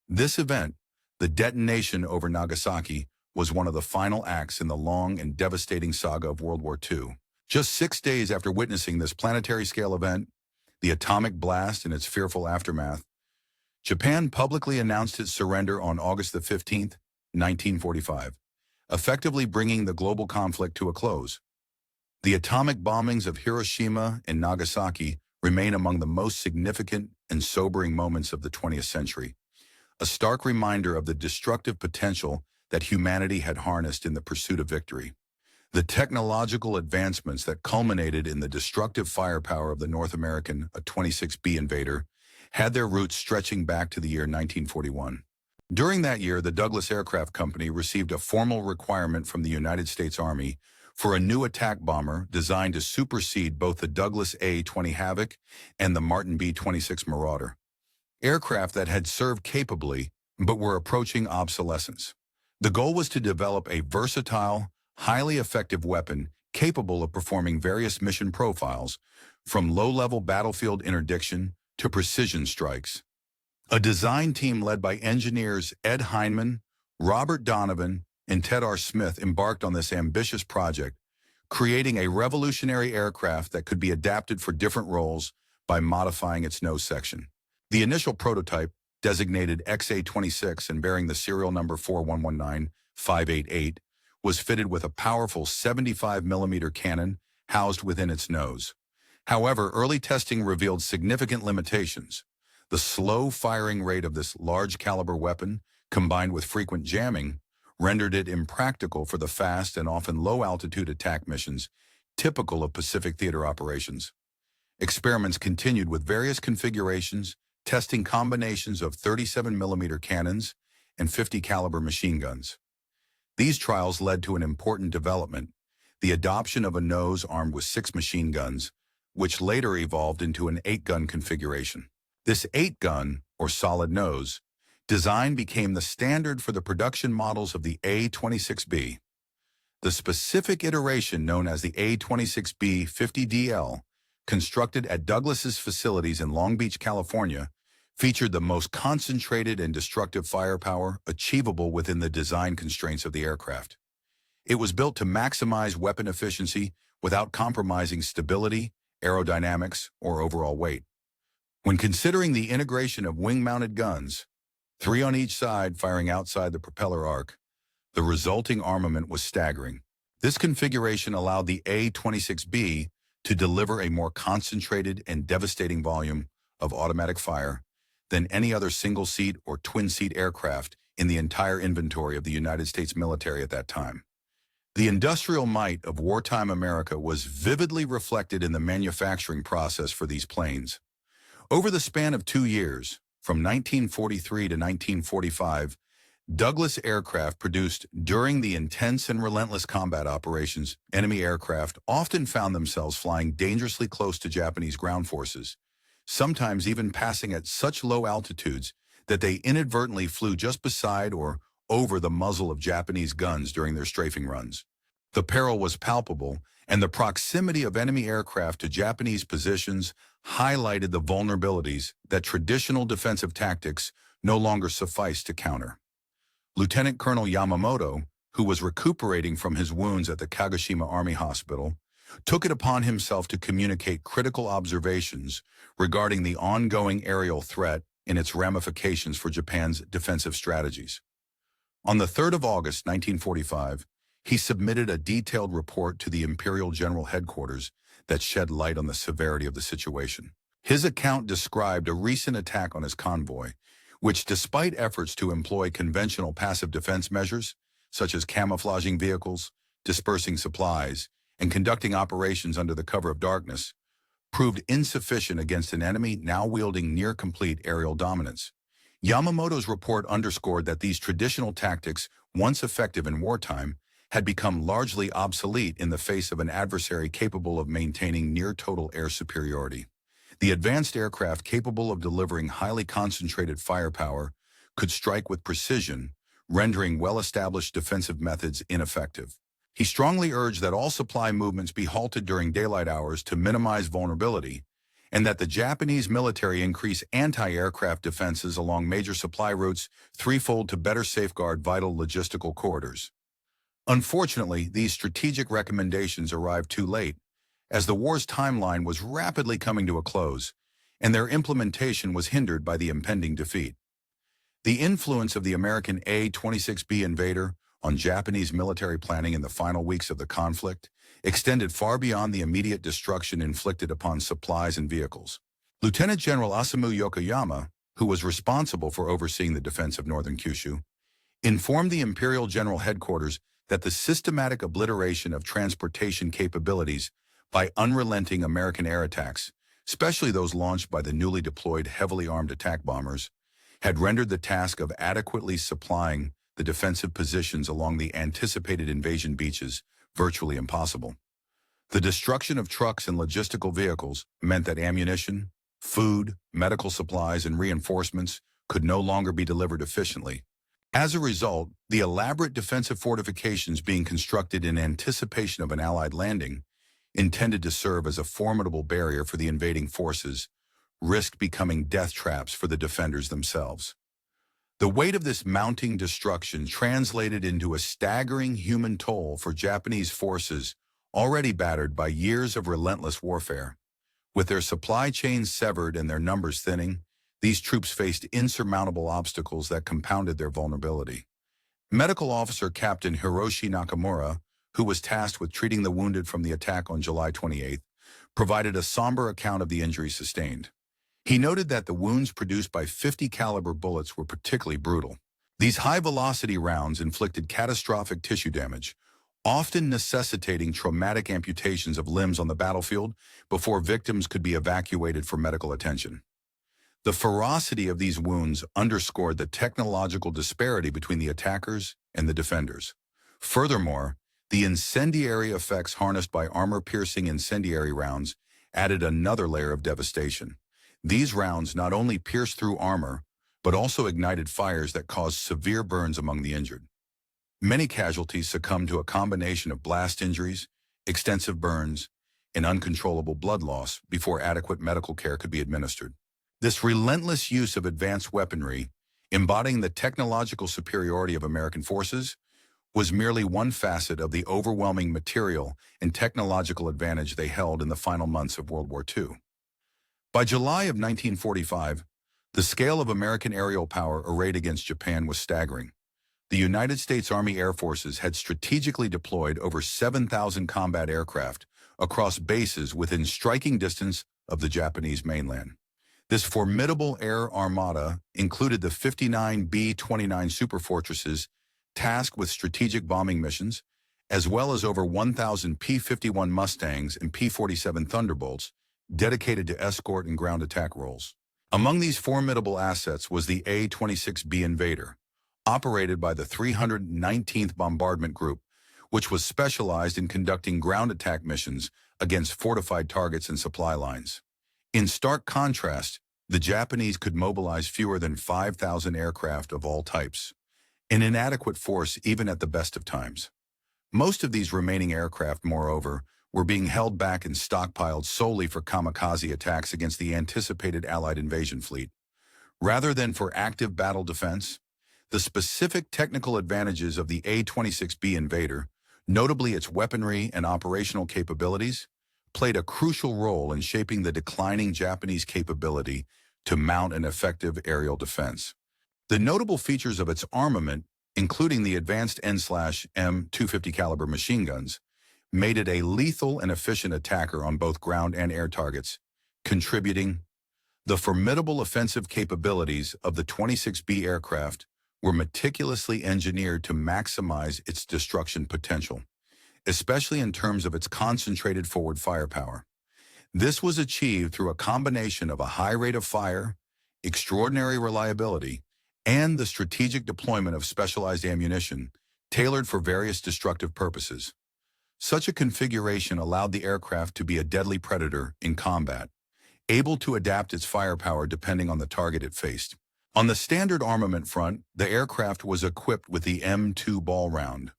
This event, the detonation over Nagasaki, was one of the final acts in the long and devastating saga of World War II. Just 6 days after witnessing this planetary-scale event, the atomic blast and its fearful aftermath, Japan publicly announced its surrender on August 15, 1945, effectively bringing the global conflict to a close. The atomic bombings of Hiroshima and Nagasaki remain among the most significant and sobering moments of the 20th century, a stark reminder of the destructive potential that humanity had harnessed in the pursuit of victory. The technological advancements that culminated in the destructive firepower of the North American A-26B invader had their roots stretching back to the year 1941. During that year, the Douglas Aircraft Company received a formal requirement from the United States Army for a new attack bomber designed to supersede both the Douglas A-20 Havoc and the Martin B-26 Marauder, aircraft that had served capably but were approaching obsolescence. The goal was to develop a versatile, highly effective weapon capable of performing various mission profiles, from low-level battlefield interdiction to precision strikes. A design team led by engineers Ed Heinemann, Robert Donovan, and Ted R. Smith embarked on this ambitious project, creating a revolutionary aircraft that could be adapted for different roles by modifying its nose section. The initial prototype, designated XA-26 and bearing the serial number 4119588, was fitted with a powerful 75mm cannon housed within its nose. However, early testing revealed significant limitations. The slow firing rate of this large-caliber weapon, combined with frequent jamming, rendered it impractical for the fast and often low-altitude attack missions typical of Pacific Theater operations. Experiments continued with various configurations, testing combinations of 37mm cannons and 50-caliber machine guns. These trials led to an important development, the adoption of a nose armed with 6 machine guns, which later evolved into an 8-gun configuration. This 8-gun, or solid nose, design became the standard for the production models of the A-26B. The specific iteration known as the A-26B 50DL, constructed at Douglas's facilities in Long Beach, California, featured the most concentrated and destructive firepower achievable within the design constraints of the aircraft. It was built to maximize weapon efficiency without compromising stability, aerodynamics, or overall weight. When considering the integration of wing-mounted guns, 3 on each side firing outside the propeller arc, the resulting armament was staggering. This configuration allowed the A-26B to deliver a more concentrated and devastating volume of automatic fire than any other single-seat or twin-seat aircraft in the entire inventory of the United States military at that time. The industrial might of wartime America was vividly reflected in the manufacturing process for these planes. Over the span of 2 years, from 1943 to 1945, Douglas Aircraft produced during the intense and relentless combat operations. Enemy aircraft often found themselves flying dangerously close to Japanese ground forces, sometimes even passing at such low altitudes that they inadvertently flew just beside or over the muzzle of Japanese guns during their strafing runs. The peril was palpable, and the proximity of enemy aircraft to Japanese positions highlighted the vulnerabilities that traditional defensive tactics no longer sufficed to counter. Lieutenant Colonel Yamamoto, who was recuperating from his wounds at the Kagoshima Army Hospital, took it upon himself to communicate critical observations regarding the ongoing aerial threat and its ramifications for Japan's defensive strategies. On the 3rd of August, 1945, he submitted a detailed report to the Imperial General Headquarters that shed light on the severity of the situation. His account described a recent attack on his convoy, which, despite efforts to employ conventional passive defense measures, such as camouflaging vehicles, dispersing supplies, and conducting operations under the cover of darkness, proved insufficient against an enemy now wielding near-complete aerial dominance. Yamamoto's report underscored that these traditional tactics, once effective in wartime, had become largely obsolete in the face of an adversary capable of maintaining near-total air superiority. The advanced aircraft capable of delivering highly concentrated firepower could strike with precision, rendering well-established defensive methods ineffective. He strongly urged that all supply movements be halted during daylight hours to minimize vulnerability, and that the Japanese military increase anti-aircraft defenses along major supply routes threefold to better safeguard vital logistical corridors. Unfortunately, these strategic recommendations arrived too late, as the war's timeline was rapidly coming to a close, and their implementation was hindered by the impending defeat. The influence of the American A-26B invader on Japanese military planning in the final weeks of the conflict extended far beyond the immediate destruction inflicted upon supplies and vehicles. Lieutenant General Osamu Yokoyama, who was responsible for overseeing the defense of northern Kyushu, informed the Imperial General Headquarters that the systematic obliteration of transportation capabilities by unrelenting American air attacks, especially those launched by the newly deployed heavily armed attack bombers, had rendered the task of adequately supplying the defensive positions along the anticipated invasion beaches virtually impossible. The destruction of trucks and logistical vehicles meant that ammunition, food, medical supplies, and reinforcements could no longer be delivered efficiently. As a result, the elaborate defensive fortifications being constructed in anticipation of an Allied landing, intended to serve as a formidable barrier for the invading forces, risked becoming death traps for the defenders themselves. The weight of this mounting destruction translated into a staggering human toll for Japanese forces already battered by years of relentless warfare. With their supply chains severed and their numbers thinning, these troops faced insurmountable obstacles that compounded their vulnerability. Medical Officer Captain Hiroshi Nakamura, who was tasked with treating the wounded from the attack on July 28, provided a somber account of the injuries sustained. He noted that the wounds produced by 50 caliber bullets were particularly brutal. These high-velocity rounds inflicted catastrophic tissue damage, often necessitating traumatic amputations of limbs on the battlefield before victims could be evacuated for medical attention. The ferocity of these wounds underscored the technological disparity between the attackers and the defenders. Furthermore, the incendiary effects harnessed by armor-piercing incendiary rounds added another layer of devastation. These rounds not only pierced through armor, but also ignited fires that caused severe burns among the injured. Many casualties succumbed to a combination of blast injuries, extensive burns, and uncontrollable blood loss before adequate medical care could be administered. This relentless use of advanced weaponry, embodying the technological superiority of American forces, was merely one facet of the overwhelming material and technological advantage they held in the final months of World War II. By July of 1945, the scale of American aerial power arrayed against Japan was staggering. The United States Army Air Forces had strategically deployed over 7,000 combat aircraft across bases within striking distance of the Japanese mainland. This formidable air armada included the 59 B-29 superfortresses tasked with strategic bombing missions, as well as over 1,000 P-51 Mustangs and P-47 Thunderbolts dedicated to escort and ground attack roles. Among these formidable assets was the A-26B Invader, operated by the 319th Bombardment Group, which was specialized in conducting ground attack missions against fortified targets and supply lines. In stark contrast, the Japanese could mobilize fewer than 5,000 aircraft of all types, an inadequate force even at the best of times. Most of these remaining aircraft, moreover, were being held back and stockpiled solely for kamikaze attacks against the anticipated Allied invasion fleet. Rather than for active battle defense, the specific technical advantages of the A-26B Invader, Notably, its weaponry and operational capabilities played a crucial role in shaping the declining Japanese capability to mount an effective aerial defense. The notable features of its armament, including the advanced N/M250 caliber machine guns, made it a lethal and efficient attacker on both ground and air targets, contributing. The formidable offensive capabilities of the 26B aircraft were meticulously engineered to maximize its destruction potential, especially in terms of its concentrated forward firepower. This was achieved through a combination of a high rate of fire, extraordinary reliability, and the strategic deployment of specialized ammunition tailored for various destructive purposes. Such a configuration allowed the aircraft to be a deadly predator in combat, able to adapt its firepower depending on the target it faced. On the standard armament front, the aircraft was equipped with the M2 ball round,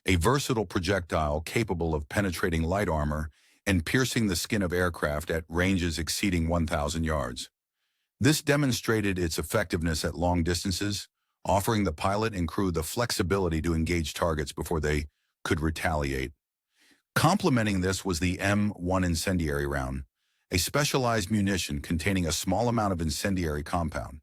a versatile projectile capable of penetrating light armor and piercing the skin of aircraft at ranges exceeding 1,000 yards. This demonstrated its effectiveness at long distances, offering the pilot and crew the flexibility to engage targets before they could retaliate. Complementing this was the M1 incendiary round, a specialized munition containing a small amount of incendiary compound.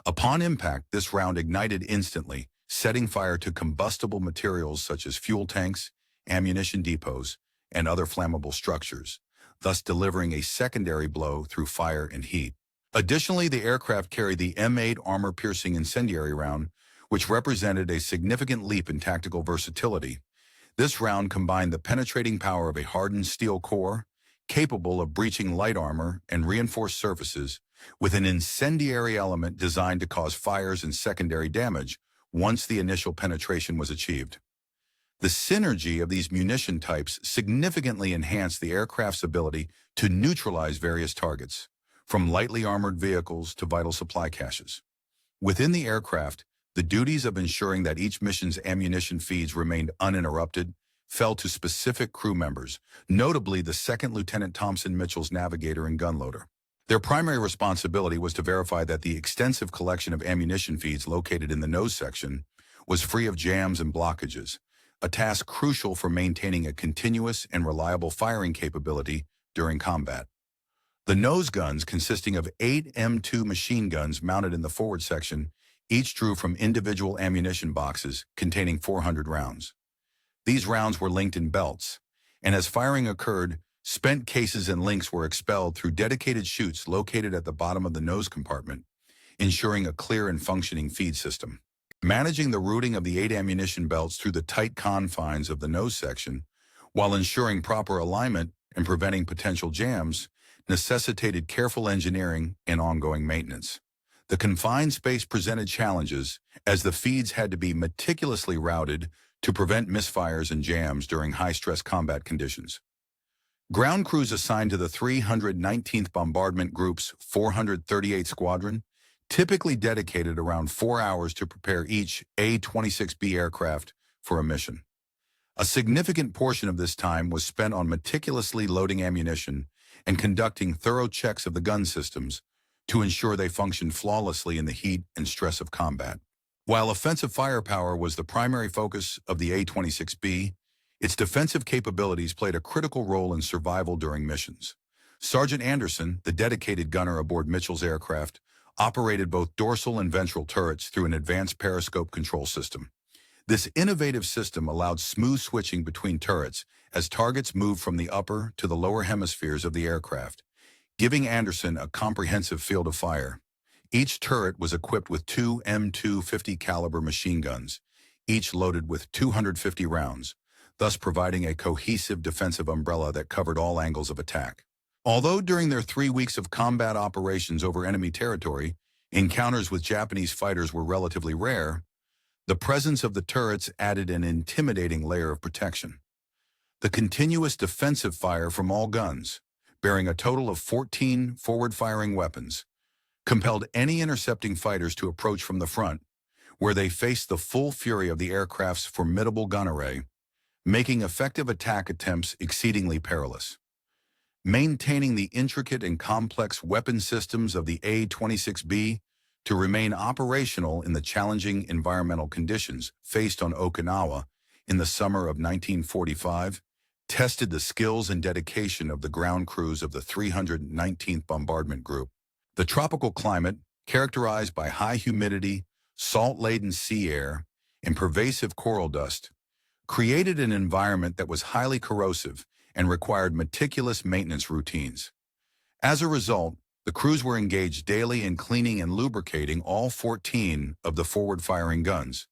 Upon impact, this round ignited instantly, setting fire to combustible materials such as fuel tanks, ammunition depots, and other flammable structures, thus delivering a secondary blow through fire and heat. Additionally, the aircraft carried the M8 armor-piercing incendiary round, which represented a significant leap in tactical versatility. This round combined the penetrating power of a hardened steel core, capable of breaching light armor and reinforced surfaces, with an incendiary element designed to cause fires and secondary damage once the initial penetration was achieved. The synergy of these munition types significantly enhanced the aircraft's ability to neutralize various targets, from lightly armored vehicles to vital supply caches. Within the aircraft, the duties of ensuring that each mission's ammunition feeds remained uninterrupted fell to specific crew members, notably the 2nd Lieutenant Thompson Mitchell's navigator and gunloader. Their primary responsibility was to verify that the extensive collection of ammunition feeds located in the nose section was free of jams and blockages, a task crucial for maintaining a continuous and reliable firing capability during combat. The nose guns, consisting of 8 M2 machine guns mounted in the forward section, each drew from individual ammunition boxes containing 400 rounds. These rounds were linked in belts, and as firing occurred, spent cases and links were expelled through dedicated chutes located at the bottom of the nose compartment, ensuring a clear and functioning feed system. Managing the routing of the 8 ammunition belts through the tight confines of the nose section, while ensuring proper alignment and preventing potential jams, necessitated careful engineering and ongoing maintenance. The confined space presented challenges, as the feeds had to be meticulously routed to prevent misfires and jams during high-stress combat conditions. Ground crews assigned to the 319th Bombardment Group's 438th Squadron typically dedicated around 4 hours to prepare each A-26B aircraft for a mission. A significant portion of this time was spent on meticulously loading ammunition and conducting thorough checks of the gun systems to ensure they functioned flawlessly in the heat and stress of combat. While offensive firepower was the primary focus of the A-26B, its defensive capabilities played a critical role in survival during missions. Sergeant Anderson, the dedicated gunner aboard Mitchell's aircraft, operated both dorsal and ventral turrets through an advanced periscope control system. This innovative system allowed smooth switching between turrets as targets moved from the upper to the lower hemispheres of the aircraft, giving Anderson a comprehensive field of fire. Each turret was equipped with 2 M250 caliber machine guns, each loaded with 250 rounds, thus providing a cohesive defensive umbrella that covered all angles of attack. Although during their 3 weeks of combat operations over enemy territory, encounters with Japanese fighters were relatively rare, the presence of the turrets added an intimidating layer of protection. The continuous defensive fire from all guns, bearing a total of 14 forward-firing weapons, compelled any intercepting fighters to approach from the front, where they faced the full fury of the aircraft's formidable gun array, making effective attack attempts exceedingly perilous. Maintaining the intricate and complex weapon systems of the A-26B to remain operational in the challenging environmental conditions faced on Okinawa in the summer of 1945, tested the skills and dedication of the ground crews of the 319th Bombardment Group. The tropical climate, characterized by high humidity, salt-laden sea air, and pervasive coral dust, created an environment that was highly corrosive and required meticulous maintenance routines. As a result, the crews were engaged daily in cleaning and lubricating all 14 of the forward-firing guns,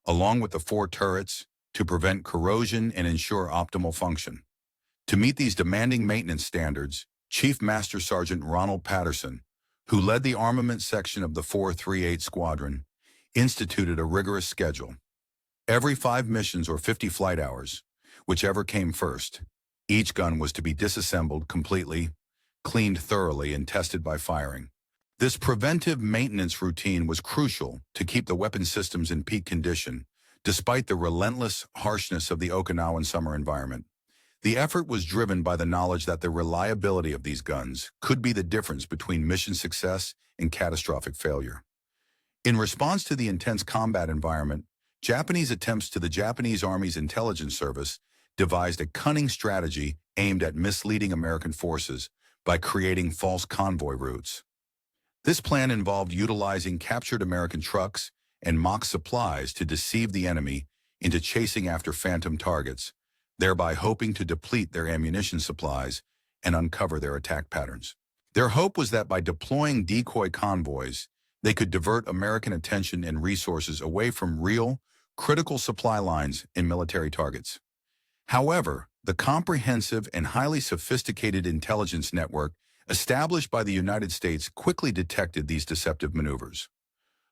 along with the 4 turrets, to prevent corrosion and ensure optimal function. To meet these demanding maintenance standards, Chief Master Sergeant Ronald Patterson, who led the armament section of the 438 Squadron, instituted a rigorous schedule. Every 5 missions or 50 flight hours, whichever came first, each gun was to be disassembled completely, cleaned thoroughly, and tested by firing. This preventive maintenance routine was crucial to keep the weapon systems in peak condition, despite the relentless harshness of the Okinawan summer environment. The effort was driven by the knowledge that the reliability of these guns could be the difference between mission success and catastrophic failure. In response to the intense combat environment, Japanese attempts to the Japanese Army's intelligence service devised a cunning strategy aimed at misleading American forces by creating false convoy routes. This plan involved utilizing captured American trucks and mock supplies to deceive the enemy into chasing after phantom targets, thereby hoping to deplete their ammunition supplies and uncover their attack patterns. Their hope was that by deploying decoy convoys, they could divert American attention and resources away from real, critical supply lines and military targets. However, the comprehensive and highly sophisticated intelligence network established by the United States quickly detected these deceptive maneuvers.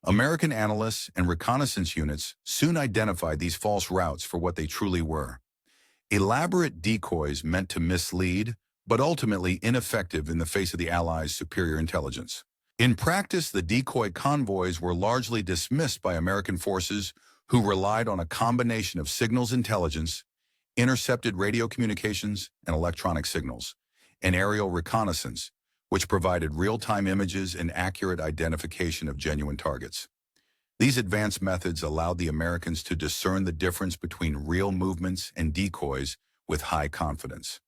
American analysts and reconnaissance units soon identified these false routes for what they truly were: elaborate decoys meant to mislead, but ultimately ineffective in the face of the Allies' superior intelligence. In practice, the decoy convoys were largely dismissed by American forces who relied on a combination of signals intelligence, intercepted radio communications and electronic signals, and aerial reconnaissance, which provided real-time images and accurate identification of genuine targets. These advanced methods allowed the Americans to discern the difference between real movements and decoys with high confidence.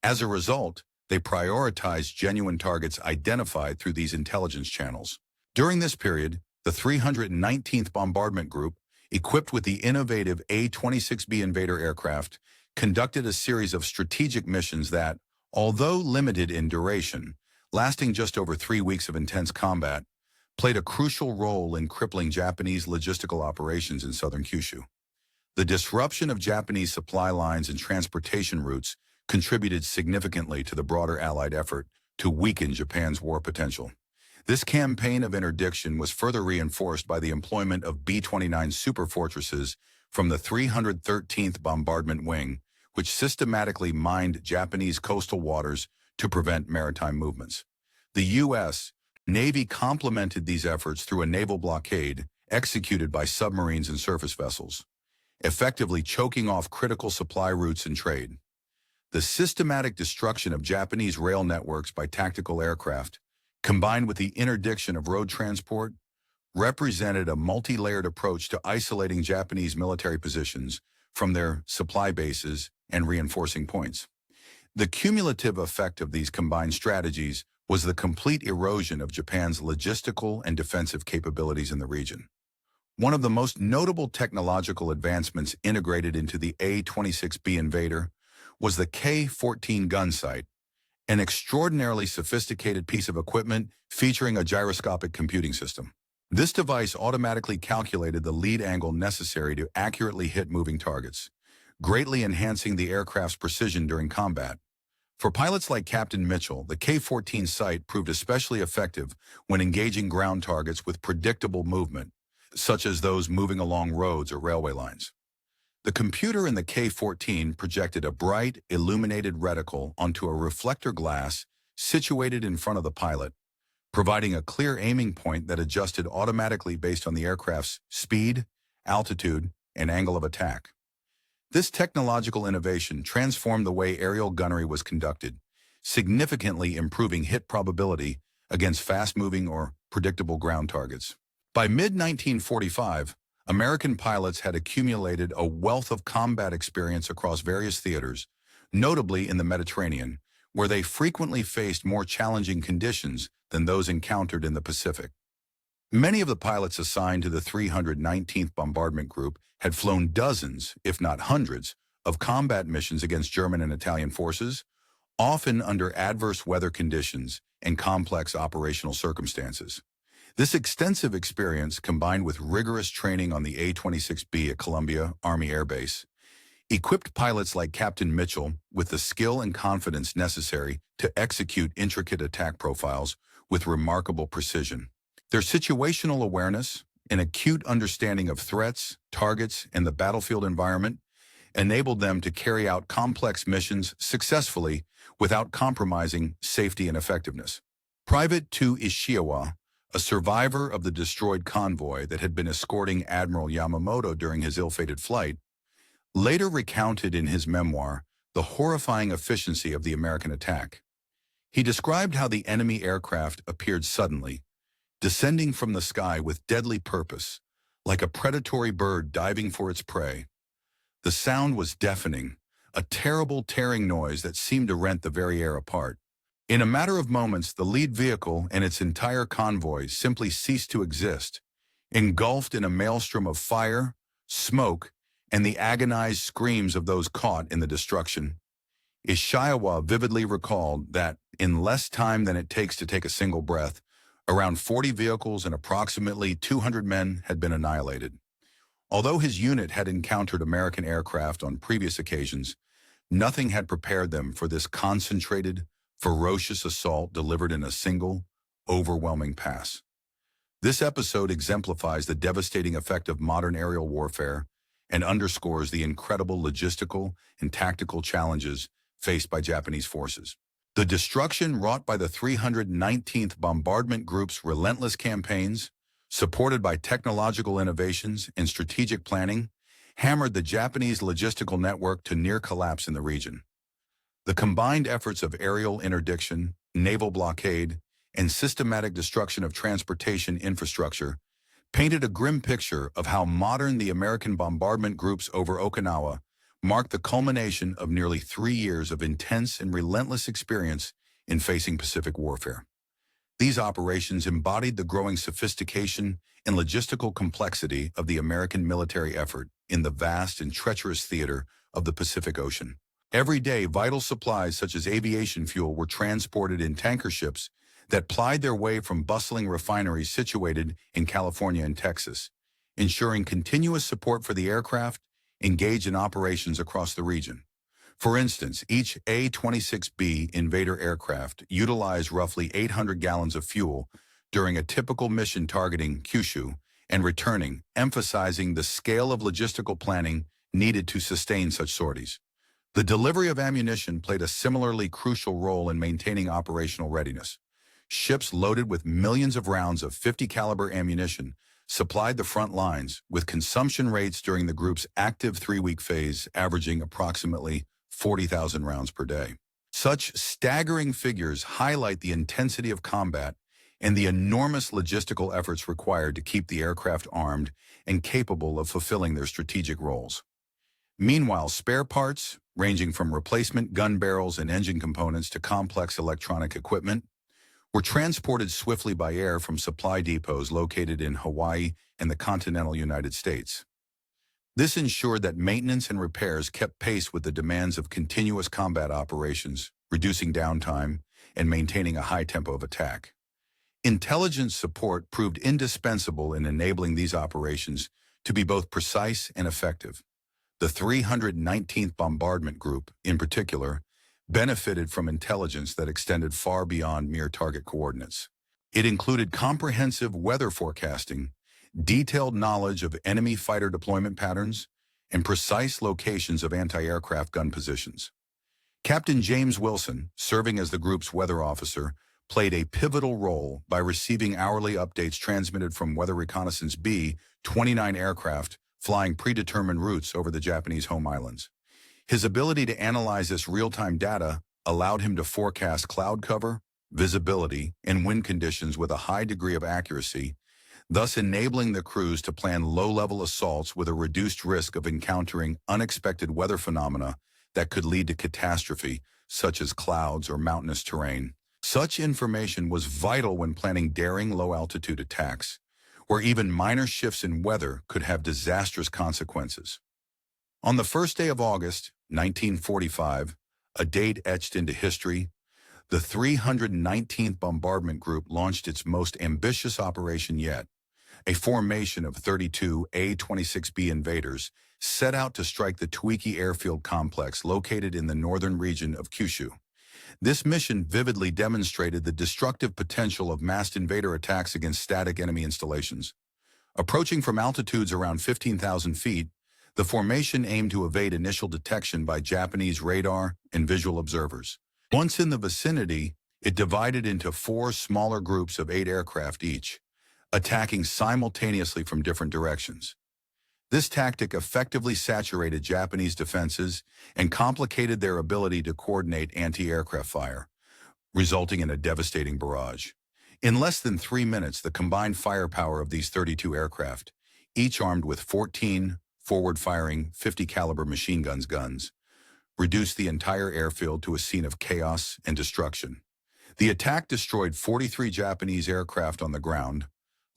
As a result, they prioritized genuine targets identified through these intelligence channels. During this period, the 319th Bombardment Group, equipped with the innovative A-26B Invader aircraft, conducted a series of strategic missions that, although limited in duration, lasting just over 3 weeks of intense combat, played a crucial role in crippling Japanese logistical operations in southern Kyushu. The disruption of Japanese supply lines and transportation routes contributed significantly to the broader Allied effort to weaken Japan's war potential. This campaign of interdiction was further reinforced by the employment of B-29 superfortresses from the 313th Bombardment Wing, which systematically mined Japanese coastal waters to prevent maritime movements. The U.S. Navy complemented these efforts through a naval blockade executed by submarines and surface vessels, effectively choking off critical supply routes and trade. The systematic destruction of Japanese rail networks by tactical aircraft, combined with the interdiction of road transport, represented a multi-layered approach to isolating Japanese military positions from their supply bases and reinforcing points. The cumulative effect of these combined strategies was the complete erosion of Japan's logistical and defensive capabilities in the region. One of the most notable technological advancements integrated into the A-26B Invader was the K-14 gun sight, an extraordinarily sophisticated piece of equipment featuring a gyroscopic computing system. This device automatically calculated the lead angle necessary to accurately hit moving targets, greatly enhancing the aircraft's precision during combat. For pilots like Captain Mitchell, the K-14 sight proved especially effective when engaging ground targets with predictable movement, such as those moving along roads or railway lines. The computer in the K-14 projected a bright, illuminated reticle onto a reflector glass situated in front of the pilot, providing a clear aiming point that adjusted automatically based on the aircraft's speed, altitude, and angle of attack. This technological innovation transformed the way aerial gunnery was conducted, significantly improving hit probability against fast-moving or predictable ground targets. By mid-1945, American pilots had accumulated a wealth of combat experience across various theaters, notably in the Mediterranean, where they frequently faced more challenging conditions than those encountered in the Pacific. Many of the pilots assigned to the 319th Bombardment Group had flown dozens, if not hundreds, of combat missions against German and Italian forces, often under adverse weather conditions and complex operational circumstances. This extensive experience, combined with rigorous training on the A-26B at Columbia Army Air Base, equipped pilots like Captain Mitchell with the skill and confidence necessary to execute intricate attack profiles with remarkable precision. Their situational awareness, an acute understanding of threats, targets, and the battlefield environment enabled them to carry out complex missions successfully without compromising safety and effectiveness. Private Tu Ishiawa, a survivor of the destroyed convoy that had been escorting Admiral Yamamoto during his ill-fated flight, later recounted in his memoir the horrifying efficiency of the American attack. He described how the enemy aircraft appeared suddenly, descending from the sky with deadly purpose, like a predatory bird diving for its prey. The sound was deafening, a terrible tearing noise that seemed to rent the very air apart. In a matter of moments, the lead vehicle and its entire convoy simply ceased to exist, engulfed in a maelstrom of fire, smoke, and the agonized screams of those caught in the destruction. Ishiawa vividly recalled that, in less time than it takes to take a single breath, around 40 vehicles and approximately 200 men had been annihilated. Although his unit had encountered American aircraft on previous occasions, nothing had prepared them for this concentrated, ferocious assault delivered in a single, overwhelming pass. This episode exemplifies the devastating effect of modern aerial warfare and underscores the incredible logistical and tactical challenges faced by Japanese forces. The destruction wrought by the 319th Bombardment Group's relentless campaigns, supported by technological innovations and strategic planning, hammered the Japanese logistical network to near collapse in the region. The combined efforts of aerial interdiction, naval blockade, and systematic destruction of transportation infrastructure painted a grim picture of how modern the American bombardment groups over Okinawa marked the culmination of nearly 3 years of intense and relentless experience in facing Pacific warfare. These operations embodied the growing sophistication and logistical complexity of the American military effort in the vast and treacherous theater of the Pacific Ocean. Every day, vital supplies such as aviation fuel were transported in tanker ships that plied their way from bustling refineries situated in California and Texas, ensuring continuous support for the aircraft engaged in operations across the region. For instance, each A-26B Invader aircraft utilized roughly 800 gallons of fuel during a typical mission targeting Kyushu and returning, emphasizing the scale of logistical planning needed to sustain such sorties. The delivery of ammunition played a similarly crucial role in maintaining operational readiness. Ships loaded with millions of rounds of .50 caliber ammunition supplied the front lines, with consumption rates during the group's active 3-week phase averaging approximately 40,000 rounds per day. Such staggering figures highlight the intensity of combat and the enormous logistical efforts required to keep the aircraft armed and capable of fulfilling their strategic roles. Meanwhile, spare parts, ranging from replacement gun barrels and engine components to complex electronic equipment, were transported swiftly by air from supply depots located in Hawaii and the continental United States. This ensured that maintenance and repairs kept pace with the demands of continuous combat operations, reducing downtime and maintaining a high tempo of attack. Intelligence support proved indispensable in enabling these operations to be both precise and effective. The 319th Bombardment Group, in particular, benefited from intelligence that extended far beyond mere target coordinates. It included comprehensive weather forecasting, detailed knowledge of enemy fighter deployment patterns, and precise locations of anti-aircraft gun positions. Captain James Wilson, serving as the group's weather officer, played a pivotal role by receiving hourly updates transmitted from Weather Reconnaissance B-29 aircraft flying predetermined routes over the Japanese home islands. His ability to analyze this real-time data allowed him to forecast cloud cover, visibility, and wind conditions with a high degree of accuracy thus enabling the crews to plan low-level assaults with a reduced risk of encountering unexpected weather phenomena that could lead to catastrophe, such as clouds or mountainous terrain. Such information was vital when planning daring low-altitude attacks, where even minor shifts in weather could have disastrous consequences. On the first day of August, 1945, a date etched into history, the 319th Bombardment Group launched its most ambitious operation yet. A formation of 32 A-26B invaders set out to strike the Tuiki airfield complex located in the northern region of Kyushu. This mission vividly demonstrated the destructive potential of massed invader attacks against static enemy installations. Approaching from altitudes around 15,000 feet, the formation aimed to evade initial detection by Japanese radar and visual observers. Once in the vicinity, it divided into 4 smaller groups of 8 aircraft each, attacking simultaneously from different directions. This tactic effectively saturated Japanese defenses and complicated their ability to coordinate anti-aircraft fire, resulting in a devastating barrage. In less than 3 minutes, the combined firepower of these 32 aircraft, each armed with 14 forward-firing 50-caliber machine guns, reduced the entire airfield to a scene of chaos and destruction. The attack destroyed 43 Japanese aircraft on the ground,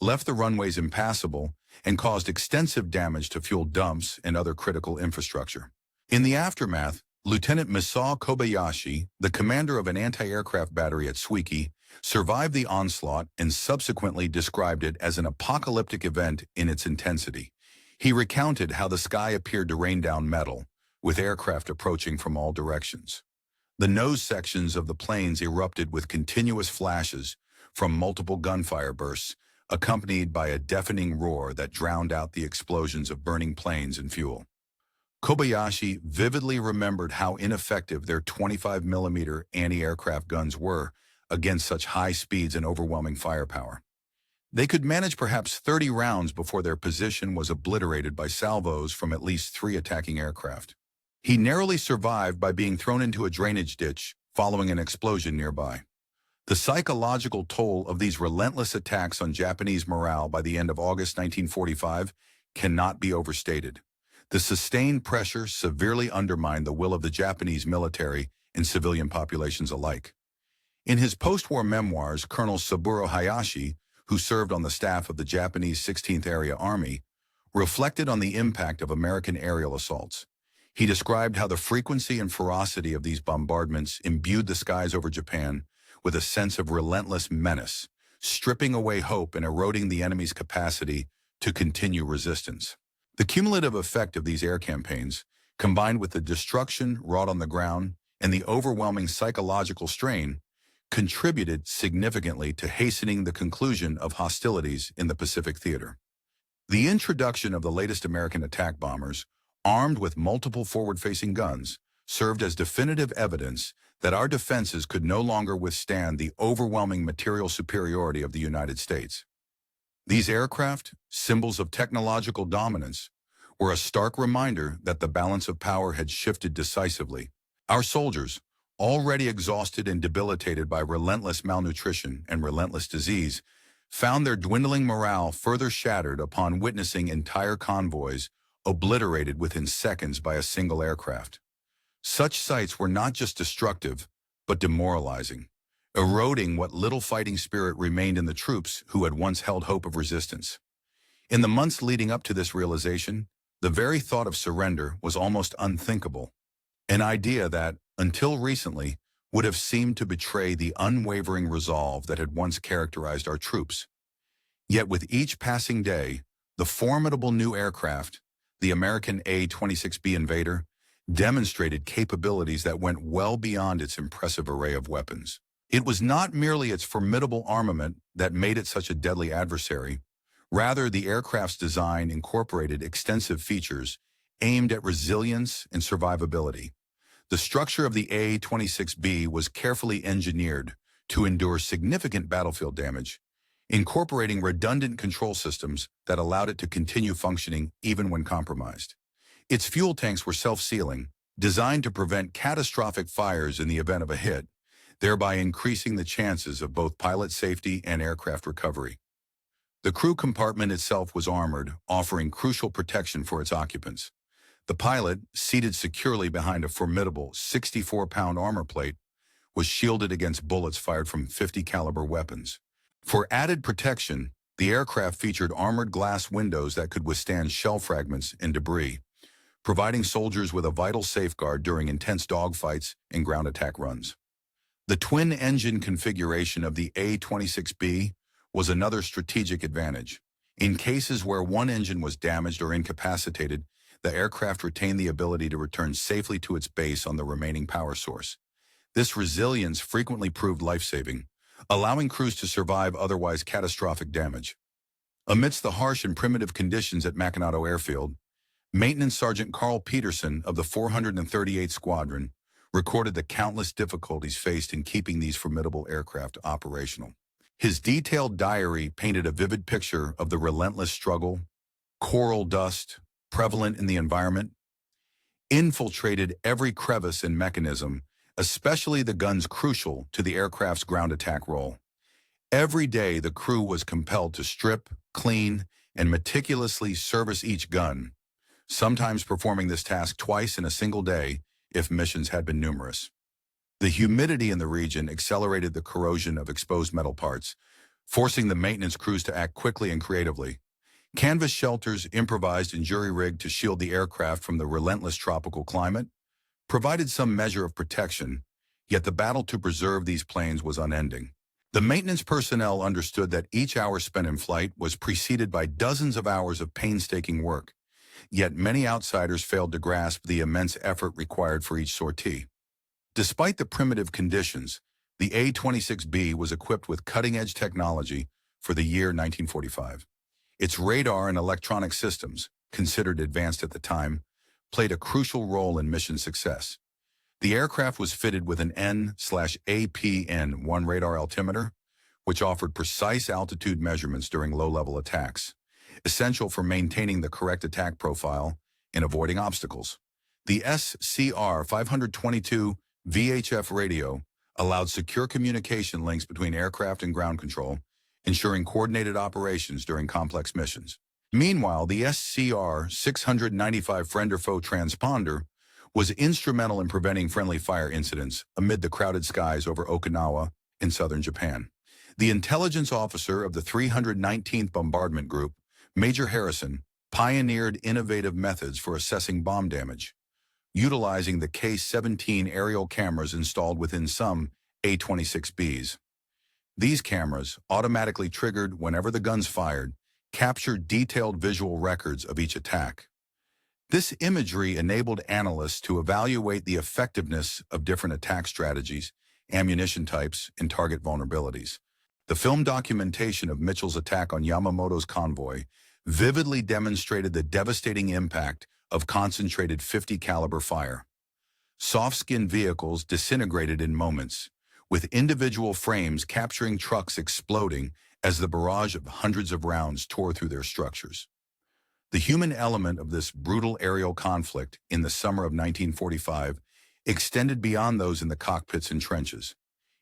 left the runways impassable, and caused extensive damage to fuel dumps and other critical infrastructure. In the aftermath, Lieutenant Misao Kobayashi, the commander of an anti-aircraft battery at Suiki, survived the onslaught and subsequently described it as an apocalyptic event in its intensity. He recounted how the sky appeared to rain down metal, with aircraft approaching from all directions. The nose sections of the planes erupted with continuous flashes from multiple gunfire bursts, accompanied by a deafening roar that drowned out the explosions of burning planes and fuel. Kobayashi vividly remembered how ineffective their 25mm anti-aircraft guns were against such high speeds and overwhelming firepower. They could manage perhaps 30 rounds before their position was obliterated by salvos from at least 3 attacking aircraft. He narrowly survived by being thrown into a drainage ditch following an explosion nearby. The psychological toll of these relentless attacks on Japanese morale by the end of August 1945 cannot be overstated. The sustained pressure severely undermined the will of the Japanese military and civilian populations alike. In his post-war memoirs, Colonel Saburo Hayashi, who served on the staff of the Japanese 16th Area Army, reflected on the impact of American aerial assaults. He described how the frequency and ferocity of these bombardments imbued the skies over Japan with a sense of relentless menace, stripping away hope and eroding the enemy's capacity to continue resistance. The cumulative effect of these air campaigns, combined with the destruction wrought on the ground and the overwhelming psychological strain, contributed significantly to hastening the conclusion of hostilities in the Pacific Theater. The introduction of the latest American attack bombers, armed with multiple forward-facing guns, served as definitive evidence that our defenses could no longer withstand the overwhelming material superiority of the United States. These aircraft, symbols of technological dominance, were a stark reminder that the balance of power had shifted decisively. Our soldiers, already exhausted and debilitated by relentless malnutrition and relentless disease, found their dwindling morale further shattered upon witnessing entire convoys obliterated within seconds by a single aircraft. Such sights were not just destructive, but demoralizing, eroding what little fighting spirit remained in the troops who had once held hope of resistance. In the months leading up to this realization, the very thought of surrender was almost unthinkable, an idea that, until recently, would have seemed to betray the unwavering resolve that had once characterized our troops. Yet with each passing day, the formidable new aircraft, the American A-26B Invader, demonstrated capabilities that went well beyond its impressive array of weapons. It was not merely its formidable armament that made it such a deadly adversary. Rather, the aircraft's design incorporated extensive features aimed at resilience and survivability. The structure of the A-26B was carefully engineered to endure significant battlefield damage, incorporating redundant control systems that allowed it to continue functioning even when compromised. Its fuel tanks were self-sealing, designed to prevent catastrophic fires in the event of a hit, thereby increasing the chances of both pilot safety and aircraft recovery. The crew compartment itself was armored, offering crucial protection for its occupants. The pilot, seated securely behind a formidable 64-pound armor plate, was shielded against bullets fired from 50-caliber weapons. For added protection, the aircraft featured armored glass windows that could withstand shell fragments and debris, providing soldiers with a vital safeguard during intense dogfights and ground attack runs. The twin-engine configuration of the A-26B was another strategic advantage. In cases where one engine was damaged or incapacitated, the aircraft retained the ability to return safely to its base on the remaining power source. This resilience frequently proved life-saving, allowing crews to survive otherwise catastrophic damage. Amidst the harsh and primitive conditions at Maconato Airfield, Maintenance Sergeant Carl Peterson of the 438th Squadron recorded the countless difficulties faced in keeping these formidable aircraft operational. His detailed diary painted a vivid picture of the relentless struggle. Coral dust, prevalent in the environment, infiltrated every crevice and mechanism, especially the guns crucial to the aircraft's ground attack role. Every day, the crew was compelled to strip, clean, and meticulously service each gun, sometimes performing this task twice in a single day if missions had been numerous. The humidity in the region accelerated the corrosion of exposed metal parts, forcing the maintenance crews to act quickly and creatively. Canvas shelters, improvised and jury-rigged to shield the aircraft from the relentless tropical climate, provided some measure of protection, yet the battle to preserve these planes was unending. The maintenance personnel understood that each hour spent in flight was preceded by dozens of hours of painstaking work, yet many outsiders failed to grasp the immense effort required for each sortie. Despite the primitive conditions, the A-26B was equipped with cutting-edge technology for the year 1945. Its radar and electronic systems, considered advanced at the time, played a crucial role in mission success. The aircraft was fitted with an N/APN-1 radar altimeter, which offered precise altitude measurements during low-level attacks, essential for maintaining the correct attack profile and avoiding obstacles. The SCR-522 VHF radio allowed secure communication links between aircraft and ground control, ensuring coordinated operations during complex missions. Meanwhile, the SCR-695 friend-or-foe transponder was instrumental in preventing friendly fire incidents amid the crowded skies over Okinawa in southern Japan. The intelligence officer of the 319th Bombardment Group, Major Harrison, pioneered innovative methods for assessing bomb damage, utilizing the K-17 aerial cameras installed within some A-26Bs. These cameras, automatically triggered whenever the guns fired, captured detailed visual records of each attack. This imagery enabled analysts to evaluate the effectiveness of different attack strategies, ammunition types, and target vulnerabilities. The film documentation of Mitchell's attack on Yamamoto's convoy vividly demonstrated the devastating impact of concentrated 50-caliber fire. Soft-skinned vehicles disintegrated in moments, with individual frames capturing trucks exploding as the barrage of hundreds of rounds tore through their structures. The human element of this brutal aerial conflict in the summer of 1945 extended beyond those in the cockpits and trenches.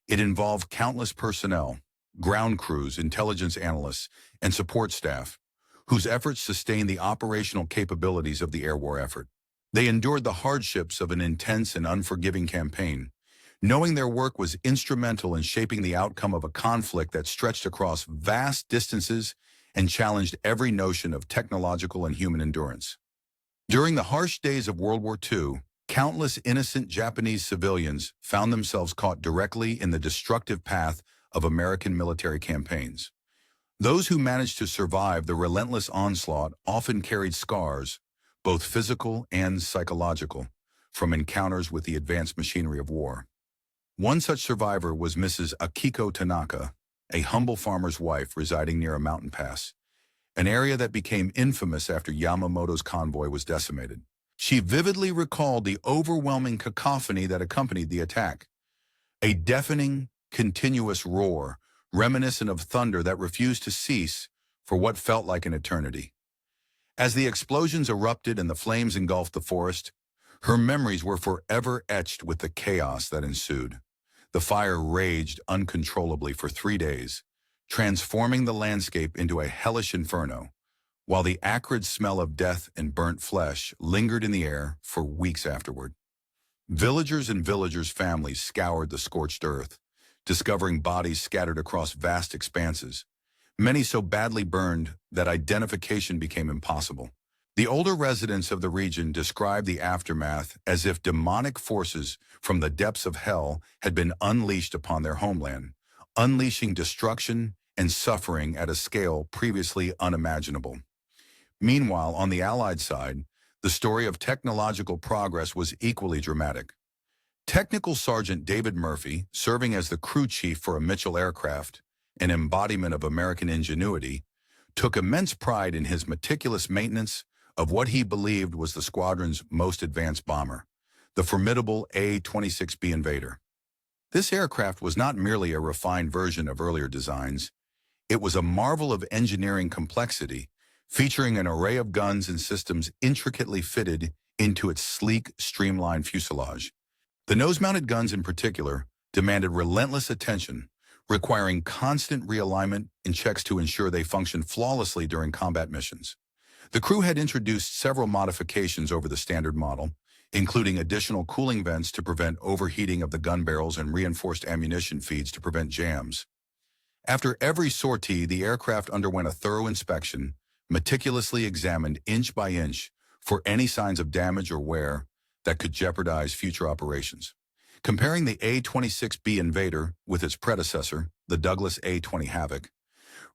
It involved countless personnel, ground crews, intelligence analysts, and support staff, whose efforts sustained the operational capabilities of the air war effort. They endured the hardships of an intense and unforgiving campaign, knowing their work was instrumental in shaping the outcome of a conflict that stretched across vast distances and challenged every notion of technological and human endurance. During the harsh days of World War II, countless innocent Japanese civilians found themselves caught directly in the destructive path of American military campaigns. Those who managed to survive the relentless onslaught often carried scars, both physical and psychological, from encounters with the advanced machinery of war. One such survivor was Mrs. Akiko Tanaka, a humble farmer's wife residing near a mountain pass, an area that became infamous after Yamamoto's convoy was decimated. She vividly recalled the overwhelming cacophony that accompanied the attack, a deafening, continuous roar, reminiscent of thunder that refused to cease for what felt like an eternity. As the explosions erupted and the flames engulfed the forest, her memories were forever etched with the chaos that ensued. The fire raged uncontrollably for 3 days, transforming the landscape into a hellish inferno, while the acrid smell of death and burnt flesh lingered in the air for weeks afterward. Villagers and villagers' families scoured the scorched earth, discovering bodies scattered across vast expanses, many so badly burned that identification became impossible. The older residents of the region described the aftermath as if demonic forces from the depths of hell had been unleashed upon their homeland, unleashing destruction and suffering at a scale previously unimaginable. Meanwhile, on the Allied side, the story of technological progress was equally dramatic. Technical Sergeant David Murphy, serving as the crew chief for a Mitchell aircraft, an embodiment of American ingenuity, took immense pride in his meticulous maintenance of what he believed was the squadron's most advanced bomber, the formidable A-26B Invader. This aircraft was not merely a refined version of earlier designs. It was a marvel of engineering complexity, featuring an array of guns and systems intricately fitted into its sleek, streamlined fuselage. The nose-mounted guns in particular demanded relentless attention, requiring constant realignment and checks to ensure they functioned flawlessly during combat missions. The crew had introduced several modifications over the standard model, including additional cooling vents to prevent overheating of the gun barrels and reinforced ammunition feeds to prevent jams. After every sortie, the aircraft underwent a thorough inspection, meticulously examined inch by inch for any signs of damage or wear that could jeopardize future operations. Comparing the A-26B Invader with its predecessor, the Douglas A-20 Havoc,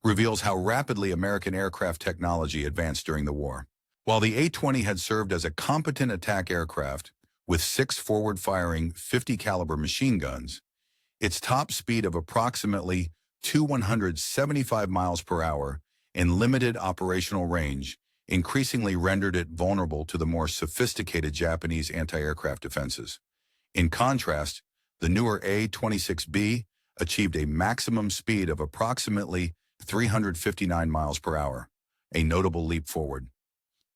reveals how rapidly American aircraft technology advanced during the war. While the A-20 had served as a competent attack aircraft with 6 forward-firing 50-caliber machine guns, its top speed of approximately 175 miles per hour and limited operational range increasingly rendered it vulnerable to the more sophisticated Japanese anti-aircraft defenses. In contrast, the newer A-26B achieved a maximum speed of approximately 359 miles per hour, a notable leap forward.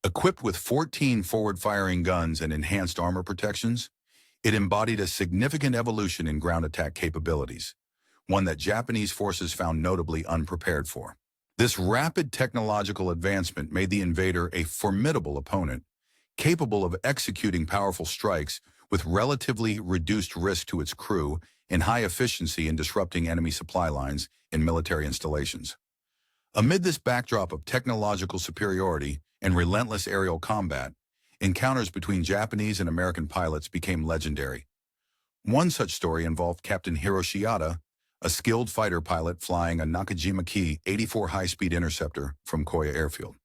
Equipped with 14 forward-firing guns and enhanced armor protections, it embodied a significant evolution in ground attack capabilities, one that Japanese forces found notably unprepared for. This rapid technological advancement made the Invader a formidable opponent, capable of executing powerful strikes with relatively reduced risk to its crew and high efficiency in disrupting enemy supply lines and military installations. Amid this backdrop of technological superiority and relentless aerial combat, encounters between Japanese and American pilots became legendary. One such story involved Captain Hiroshi Yada, a skilled fighter pilot flying a Nakajima-Ki 84 high-speed interceptor from Koya Airfield.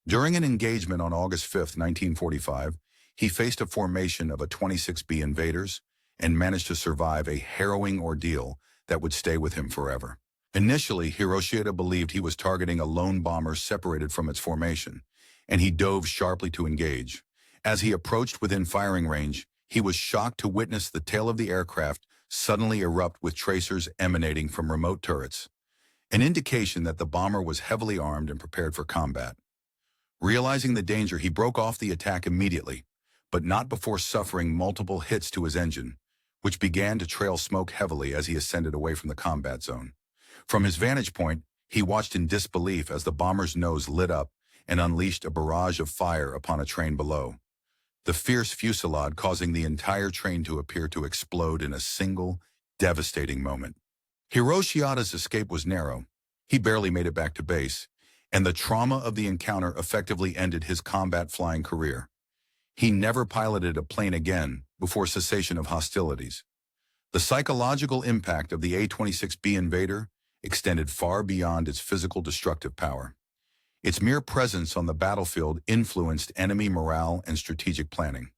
During an engagement on August 5, 1945, he faced a formation of A-26B invaders and managed to survive a harrowing ordeal that would stay with him forever. Initially, Hiroshi Yada believed he was targeting a lone bomber separated from its formation, and he dove sharply to engage. As he approached within firing range, he was shocked to witness the tail of the aircraft suddenly erupt with tracers emanating from remote turrets, an indication that the bomber was heavily armed and prepared for combat. Realizing the danger, he broke off the attack immediately, but not before suffering multiple hits to his engine, which began to trail smoke heavily as he ascended away from the combat zone. From his vantage point, he watched in disbelief as the bomber's nose lit up and unleashed a barrage of fire upon a train below, the fierce fusillade causing the entire train to appear to explode in a single, devastating moment. Hiroshi Yada's escape was narrow. He barely made it back to base, and the trauma of the encounter effectively ended his combat flying career. He never piloted a plane again before cessation of hostilities. The psychological impact of the A-26B Invader extended far beyond its physical destructive power. Its mere presence on the battlefield influenced enemy morale and strategic planning.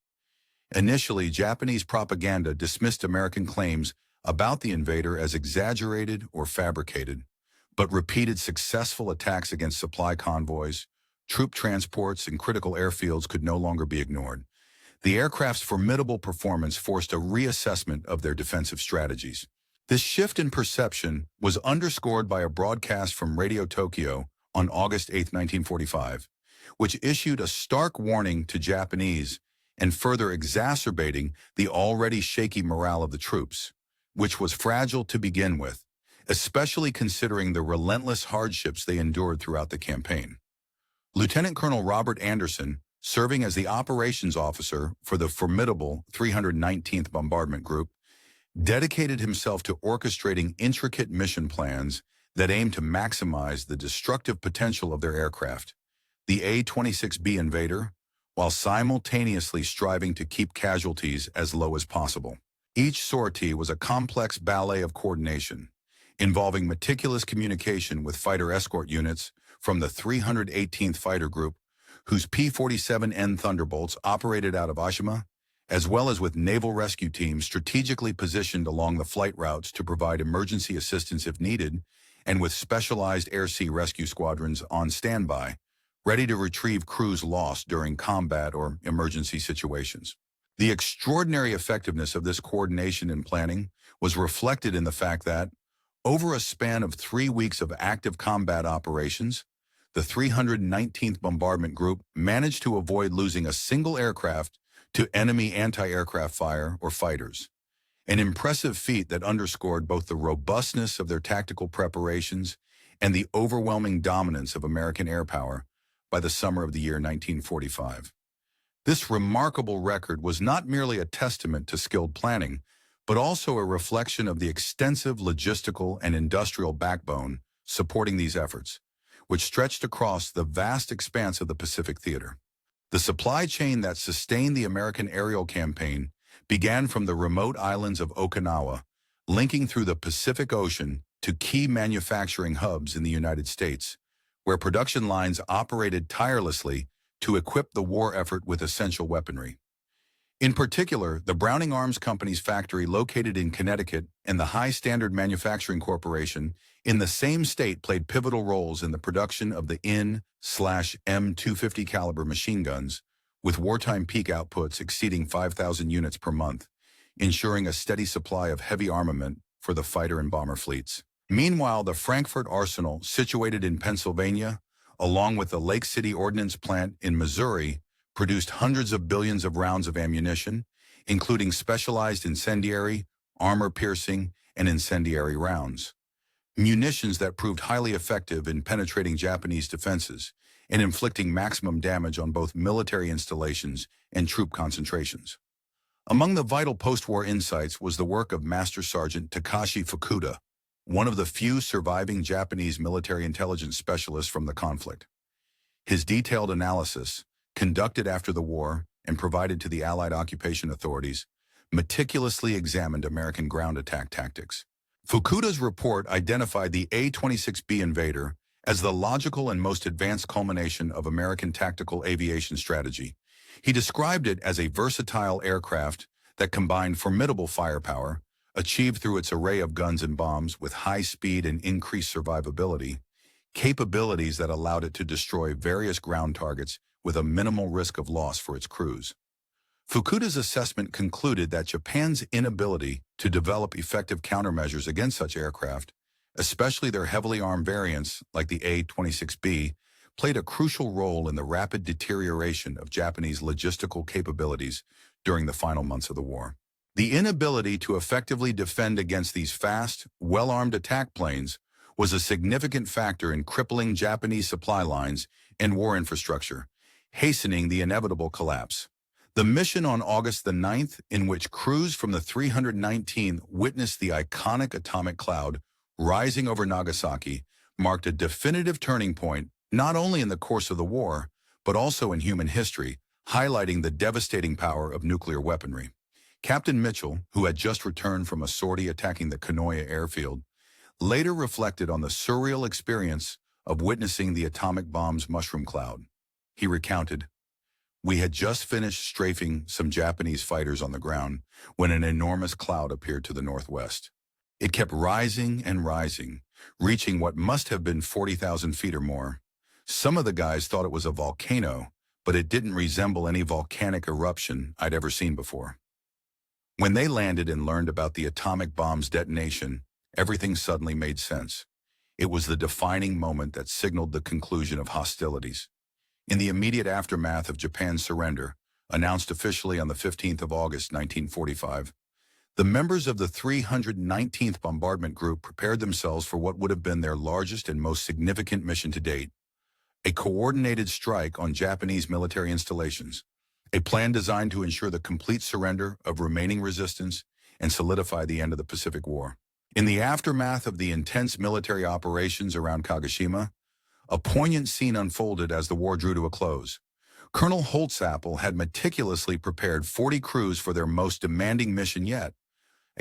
Initially, Japanese propaganda dismissed American claims about the Invader as exaggerated or fabricated, but repeated successful attacks against supply convoys, troop transports, and critical airfields could no longer be ignored. The aircraft's formidable performance forced a reassessment of their defensive strategies. This shift in perception was underscored by a broadcast from Radio Tokyo on August 8, 1945, which issued a stark warning to Japanese and further exacerbating the already shaky morale of the troops, which was fragile to begin with, especially considering the relentless hardships they endured throughout the campaign. Lieutenant Colonel Robert Anderson, serving as the operations officer for the formidable 319th Bombardment Group, dedicated himself to orchestrating intricate mission plans that aimed to maximize the destructive potential of their aircraft, the A-26B Invader, while simultaneously striving to keep casualties as low as possible. Each sortie was a complex ballet of coordination, involving meticulous communication with fighter escort units from the 318th Fighter Group, whose P-47N Thunderbolts operated out of Oshima, as well as with naval rescue teams strategically positioned along the flight routes to provide emergency assistance if needed, and with specialized air-sea rescue squadrons on standby, ready to retrieve crews lost during combat or emergency situations. The extraordinary effectiveness of this coordination and planning was reflected in the fact that, over a span of 3 weeks of active combat operations, the 319th Bombardment Group managed to avoid losing a single aircraft to enemy anti-aircraft fire or fighters, an impressive feat that underscored both the robustness of their tactical preparations and the overwhelming dominance of American air power by the summer of the year 1945. This remarkable record was not merely a testament to skilled planning, but also a reflection of the extensive logistical and industrial backbone supporting these efforts, which stretched across the vast expanse of the Pacific Theater. The supply chain that sustained the American aerial campaign began from the remote islands of Okinawa, linking through the Pacific Ocean to key manufacturing hubs in the United States, where production lines operated tirelessly to equip the war effort with essential weaponry. In particular, the Browning Arms Company's factory located in Connecticut and the High Standard Manufacturing Corporation in the same state played pivotal roles in the production of the M250 caliber machine guns, with wartime peak outputs exceeding 5,000 units per month, ensuring a steady supply of heavy armament for the fighter and bomber fleets. Meanwhile, the Frankfurt Arsenal, situated in Pennsylvania, along with the Lake City Ordnance Plant in Missouri, produced hundreds of billions of rounds of ammunition, including specialized incendiary, armor-piercing, and incendiary rounds. Munitions that proved highly effective in penetrating Japanese defenses and inflicting maximum damage on both military installations and troop concentrations. Among the vital post-war insights was the work of Master Sergeant Takashi Fukuda, one of the few surviving Japanese military intelligence specialists from the conflict. His detailed analysis, conducted after the war and provided to the Allied occupation authorities, meticulously examined American ground attack tactics. Fukuda's report identified the A-26B Invader as the logical and most advanced culmination of American tactical aviation strategy. He described it as a versatile aircraft that combined formidable firepower, achieved through its array of guns and bombs with high speed and increased survivability, capabilities that allowed it to destroy various ground targets with a minimal risk of loss for its crews. Fukuda's assessment concluded that Japan's inability to develop effective countermeasures against such aircraft, especially their heavily armed variants like the A-26B, played a crucial role in the rapid deterioration of Japanese logistical capabilities during the final months of the war. The inability to effectively defend against these fast, well-armed attack planes was a significant factor in crippling Japanese supply lines and war infrastructure, hastening the inevitable collapse. The mission on August the 9th, in which crews from the 319 witnessed the iconic atomic cloud rising over Nagasaki, marked a definitive turning point not only in the course of the war, but also in human history, highlighting the devastating power of nuclear weaponry. Captain Mitchell, who had just returned from a sortie attacking the Kanoya airfield, later reflected on the surreal experience of witnessing the atomic bomb's mushroom cloud. He recounted, "We had just finished strafing some Japanese fighters on the ground when an enormous cloud appeared to the northwest. It kept rising and rising, reaching what must have been 40,000 feet or more. Some of the guys thought it was a volcano, but it didn't resemble any volcanic eruption I'd ever seen before. When they landed and learned about the atomic bomb's detonation, everything suddenly made sense. It was the defining moment that signaled the conclusion of hostilities. In the immediate aftermath of Japan's surrender, announced officially on the 15th of August, 1945, The members of the 319th Bombardment Group prepared themselves for what would have been their largest and most significant mission to date, a coordinated strike on Japanese military installations, a plan designed to ensure the complete surrender of remaining resistance and solidify the end of the Pacific War. In the aftermath of the intense military operations around Kagoshima, a poignant scene unfolded as the war drew to a close. Colonel Holtzapfel had meticulously prepared 40 crews for their most demanding mission yet,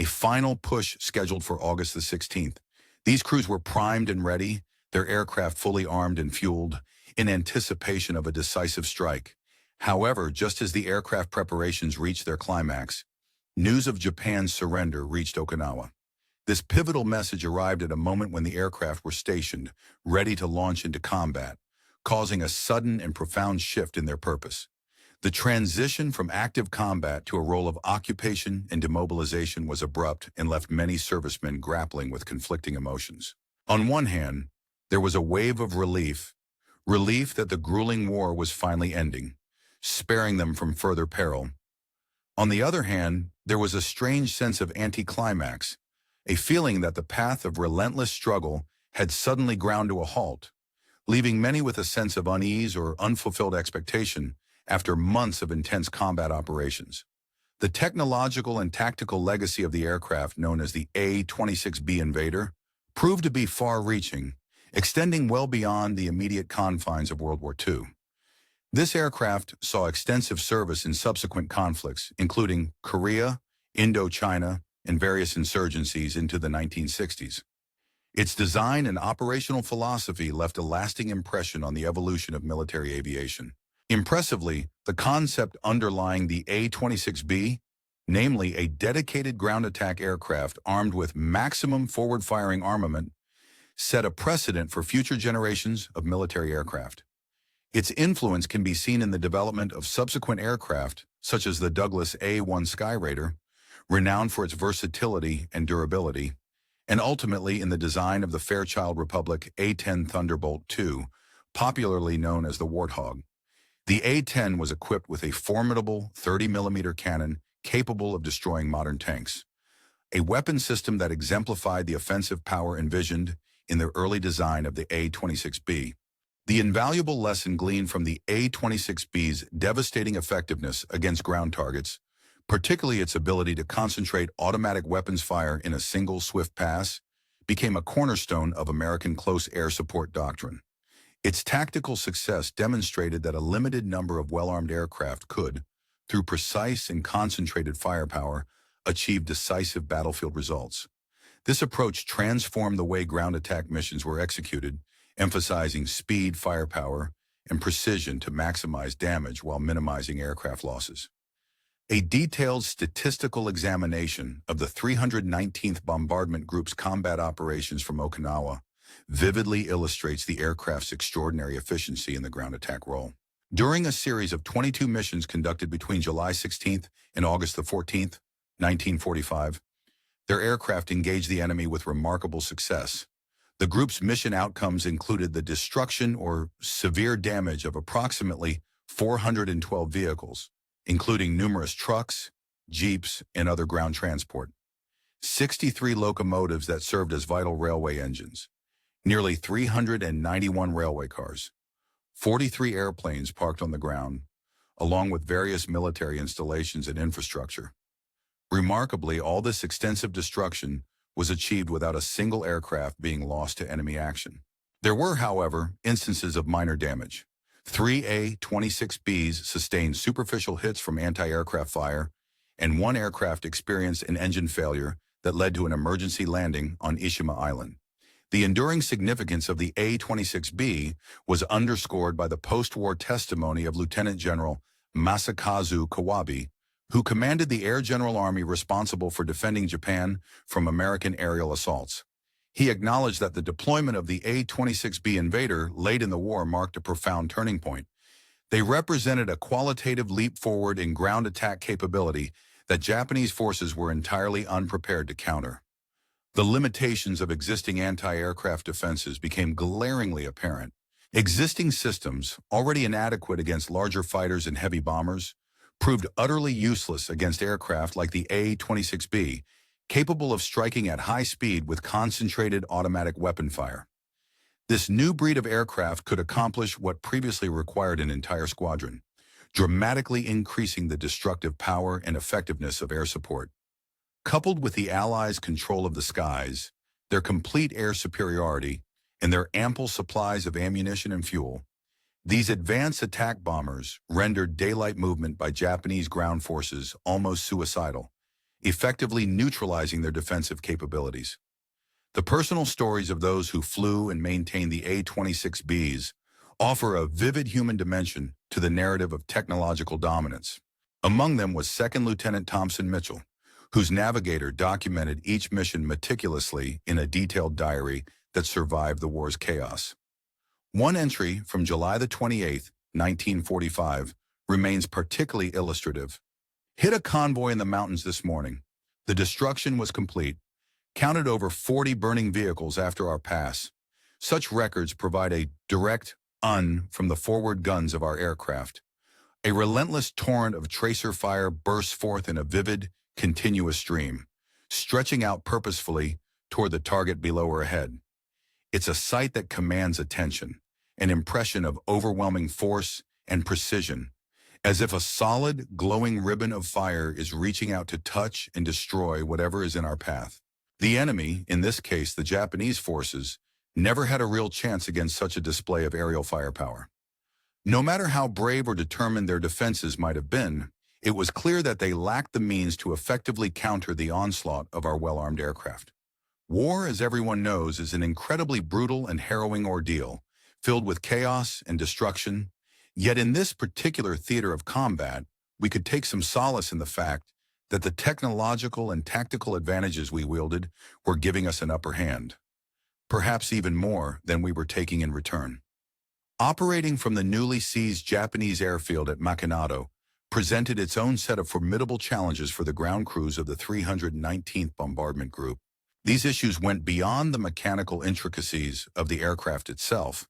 a final push scheduled for August the 16th. These crews were primed and ready, their aircraft fully armed and fueled, in anticipation of a decisive strike. However, just as the aircraft preparations reached their climax, news of Japan's surrender reached Okinawa. This pivotal message arrived at a moment when the aircraft were stationed, ready to launch into combat, causing a sudden and profound shift in their purpose. The transition from active combat to a role of occupation and demobilization was abrupt and left many servicemen grappling with conflicting emotions. On one hand, there was a wave of relief that the grueling war was finally ending, sparing them from further peril. On the other hand, there was a strange sense of anticlimax, a feeling that the path of relentless struggle had suddenly ground to a halt, leaving many with a sense of unease or unfulfilled expectation after months of intense combat operations. The technological and tactical legacy of the aircraft known as the A-26B Invader proved to be far-reaching, extending well beyond the immediate confines of World War II. This aircraft saw extensive service in subsequent conflicts, including Korea, Indochina, and various insurgencies into the 1960s. Its design and operational philosophy left a lasting impression on the evolution of military aviation. Impressively, the concept underlying the A-26B, namely a dedicated ground attack aircraft armed with maximum forward-firing armament, set a precedent for future generations of military aircraft. Its influence can be seen in the development of subsequent aircraft, such as the Douglas A-1 Skyraider, renowned for its versatility and durability, and ultimately in the design of the Fairchild Republic A-10 Thunderbolt II, popularly known as the Warthog. The A-10 was equipped with a formidable 30mm cannon capable of destroying modern tanks, a weapon system that exemplified the offensive power envisioned in the early design of the A-26B. The invaluable lesson gleaned from the A-26B's devastating effectiveness against ground targets, particularly its ability to concentrate automatic weapons fire in a single swift pass, became a cornerstone of American close air support doctrine. Its tactical success demonstrated that a limited number of well-armed aircraft could, through precise and concentrated firepower, achieve decisive battlefield results. This approach transformed the way ground attack missions were executed, emphasizing speed, firepower, and precision to maximize damage while minimizing aircraft losses. A detailed statistical examination of the 319th Bombardment Group's combat operations from Okinawa vividly illustrates the aircraft's extraordinary efficiency in the ground attack role. During a series of 22 missions conducted between July 16th and August 14th, 1945, their aircraft engaged the enemy with remarkable success. The group's mission outcomes included the destruction or severe damage of approximately 412 vehicles, including numerous trucks, jeeps, and other ground transport, 63 locomotives that served as vital railway engines, nearly 391 railway cars, 43 airplanes parked on the ground, along with various military installations and infrastructure. Remarkably, all this extensive destruction was achieved without a single aircraft being lost to enemy action. There were, however, instances of minor damage. 3 A-26Bs sustained superficial hits from anti-aircraft fire, and one aircraft experienced an engine failure that led to an emergency landing on Ishima Island. The enduring significance of the A-26B was underscored by the post-war testimony of Lieutenant General Masakazu Kawabe, who commanded the Air General Army responsible for defending Japan from American aerial assaults. He acknowledged that the deployment of the A-26B Invader late in the war marked a profound turning point. They represented a qualitative leap forward in ground attack capability that Japanese forces were entirely unprepared to counter. The limitations of existing anti-aircraft defenses became glaringly apparent. Existing systems, already inadequate against larger fighters and heavy bombers, proved utterly useless against aircraft like the A-26B, capable of striking at high speed with concentrated automatic weapon fire. This new breed of aircraft could accomplish what previously required an entire squadron, dramatically increasing the destructive power and effectiveness of air support. Coupled with the Allies' control of the skies, their complete air superiority, and their ample supplies of ammunition and fuel, these advanced attack bombers rendered daylight movement by Japanese ground forces almost suicidal, effectively neutralizing their defensive capabilities. The personal stories of those who flew and maintained the A-26Bs offer a vivid human dimension to the narrative of technological dominance. Among them was Second Lieutenant Thompson Mitchell, whose navigator documented each mission meticulously in a detailed diary that survived the war's chaos. One entry from July the 28th, 1945, remains particularly illustrative. Hit a convoy in the mountains this morning. The destruction was complete. Counted over 40 burning vehicles after our pass. Such records provide a direct from the forward guns of our aircraft. A relentless torrent of tracer fire bursts forth in a vivid, continuous stream, stretching out purposefully toward the target below or ahead. It's a sight that commands attention, an impression of overwhelming force and precision, as if a solid, glowing ribbon of fire is reaching out to touch and destroy whatever is in our path. The enemy, in this case the Japanese forces, never had a real chance against such a display of aerial firepower. No matter how brave or determined their defenses might have been, it was clear that they lacked the means to effectively counter the onslaught of our well-armed aircraft. War, as everyone knows, is an incredibly brutal and harrowing ordeal, filled with chaos and destruction. Yet in this particular theater of combat, we could take some solace in the fact that the technological and tactical advantages we wielded were giving us an upper hand, perhaps even more than we were taking in return. Operating from the newly seized Japanese airfield at Makinado presented its own set of formidable challenges for the ground crews of the 319th Bombardment Group. These issues went beyond the mechanical intricacies of the aircraft itself,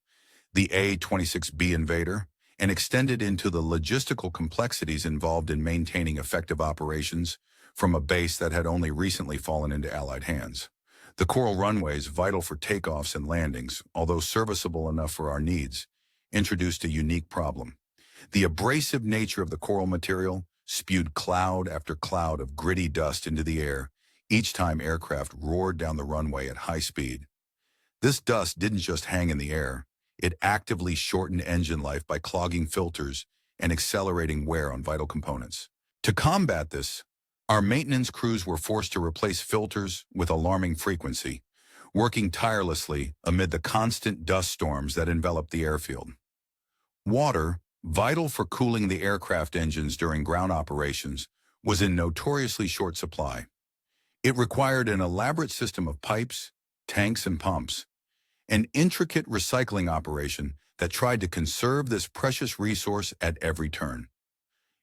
the A-26B Invader, and extended into the logistical complexities involved in maintaining effective operations from a base that had only recently fallen into Allied hands. The coral runways, vital for takeoffs and landings, although serviceable enough for our needs, introduced a unique problem. The abrasive nature of the coral material spewed cloud after cloud of gritty dust into the air each time aircraft roared down the runway at high speed. This dust didn't just hang in the air. It actively shortened engine life by clogging filters and accelerating wear on vital components. To combat this, our maintenance crews were forced to replace filters with alarming frequency, working tirelessly amid the constant dust storms that enveloped the airfield. Water, vital for cooling the aircraft engines during ground operations, was in notoriously short supply. It required an elaborate system of pipes, tanks, and pumps, an intricate recycling operation that tried to conserve this precious resource at every turn.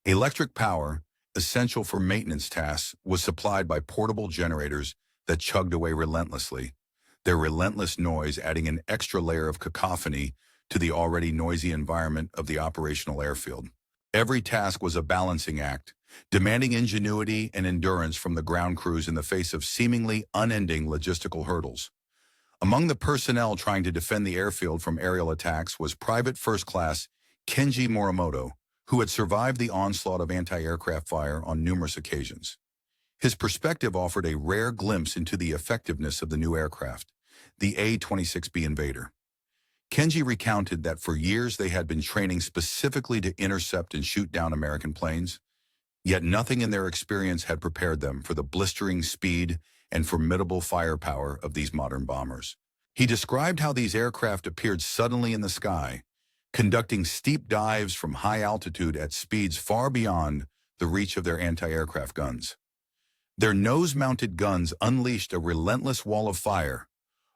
Electric power, essential for maintenance tasks, was supplied by portable generators that chugged away relentlessly, their relentless noise adding an extra layer of cacophony to the already noisy environment of the operational airfield. Every task was a balancing act, demanding ingenuity and endurance from the ground crews in the face of seemingly unending logistical hurdles. Among the personnel trying to defend the airfield from aerial attacks was Private First Class Kenji Morimoto, who had survived the onslaught of anti-aircraft fire on numerous occasions. His perspective offered a rare glimpse into the effectiveness of the new aircraft, the A-26B Invader. Kenji recounted that for years they had been training specifically to intercept and shoot down American planes, yet nothing in their experience had prepared them for the blistering speed and formidable firepower of these modern bombers. He described how these aircraft appeared suddenly in the sky, conducting steep dives from high altitude at speeds far beyond the reach of their anti-aircraft guns. Their nose-mounted guns unleashed a relentless wall of fire,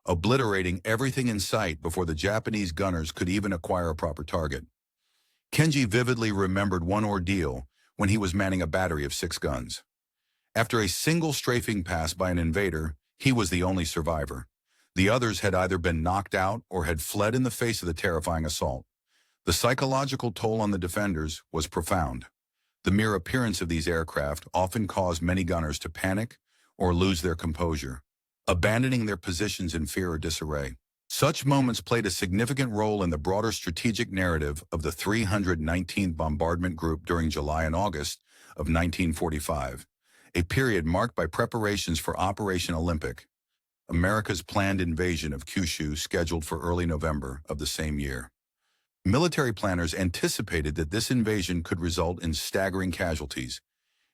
obliterating everything in sight before the Japanese gunners could even acquire a proper target. Kenji vividly remembered one ordeal when he was manning a battery of 6 guns. After a single strafing pass by an invader, he was the only survivor. The others had either been knocked out or had fled in the face of the terrifying assault. The psychological toll on the defenders was profound. The mere appearance of these aircraft often caused many gunners to panic or lose their composure, abandoning their positions in fear or disarray. Such moments played a significant role in the broader strategic narrative of the 319th Bombardment Group during July and August of 1945, a period marked by preparations for Operation Olympic, America's planned invasion of Kyushu scheduled for early November of the same year. Military planners anticipated that this invasion could result in staggering casualties,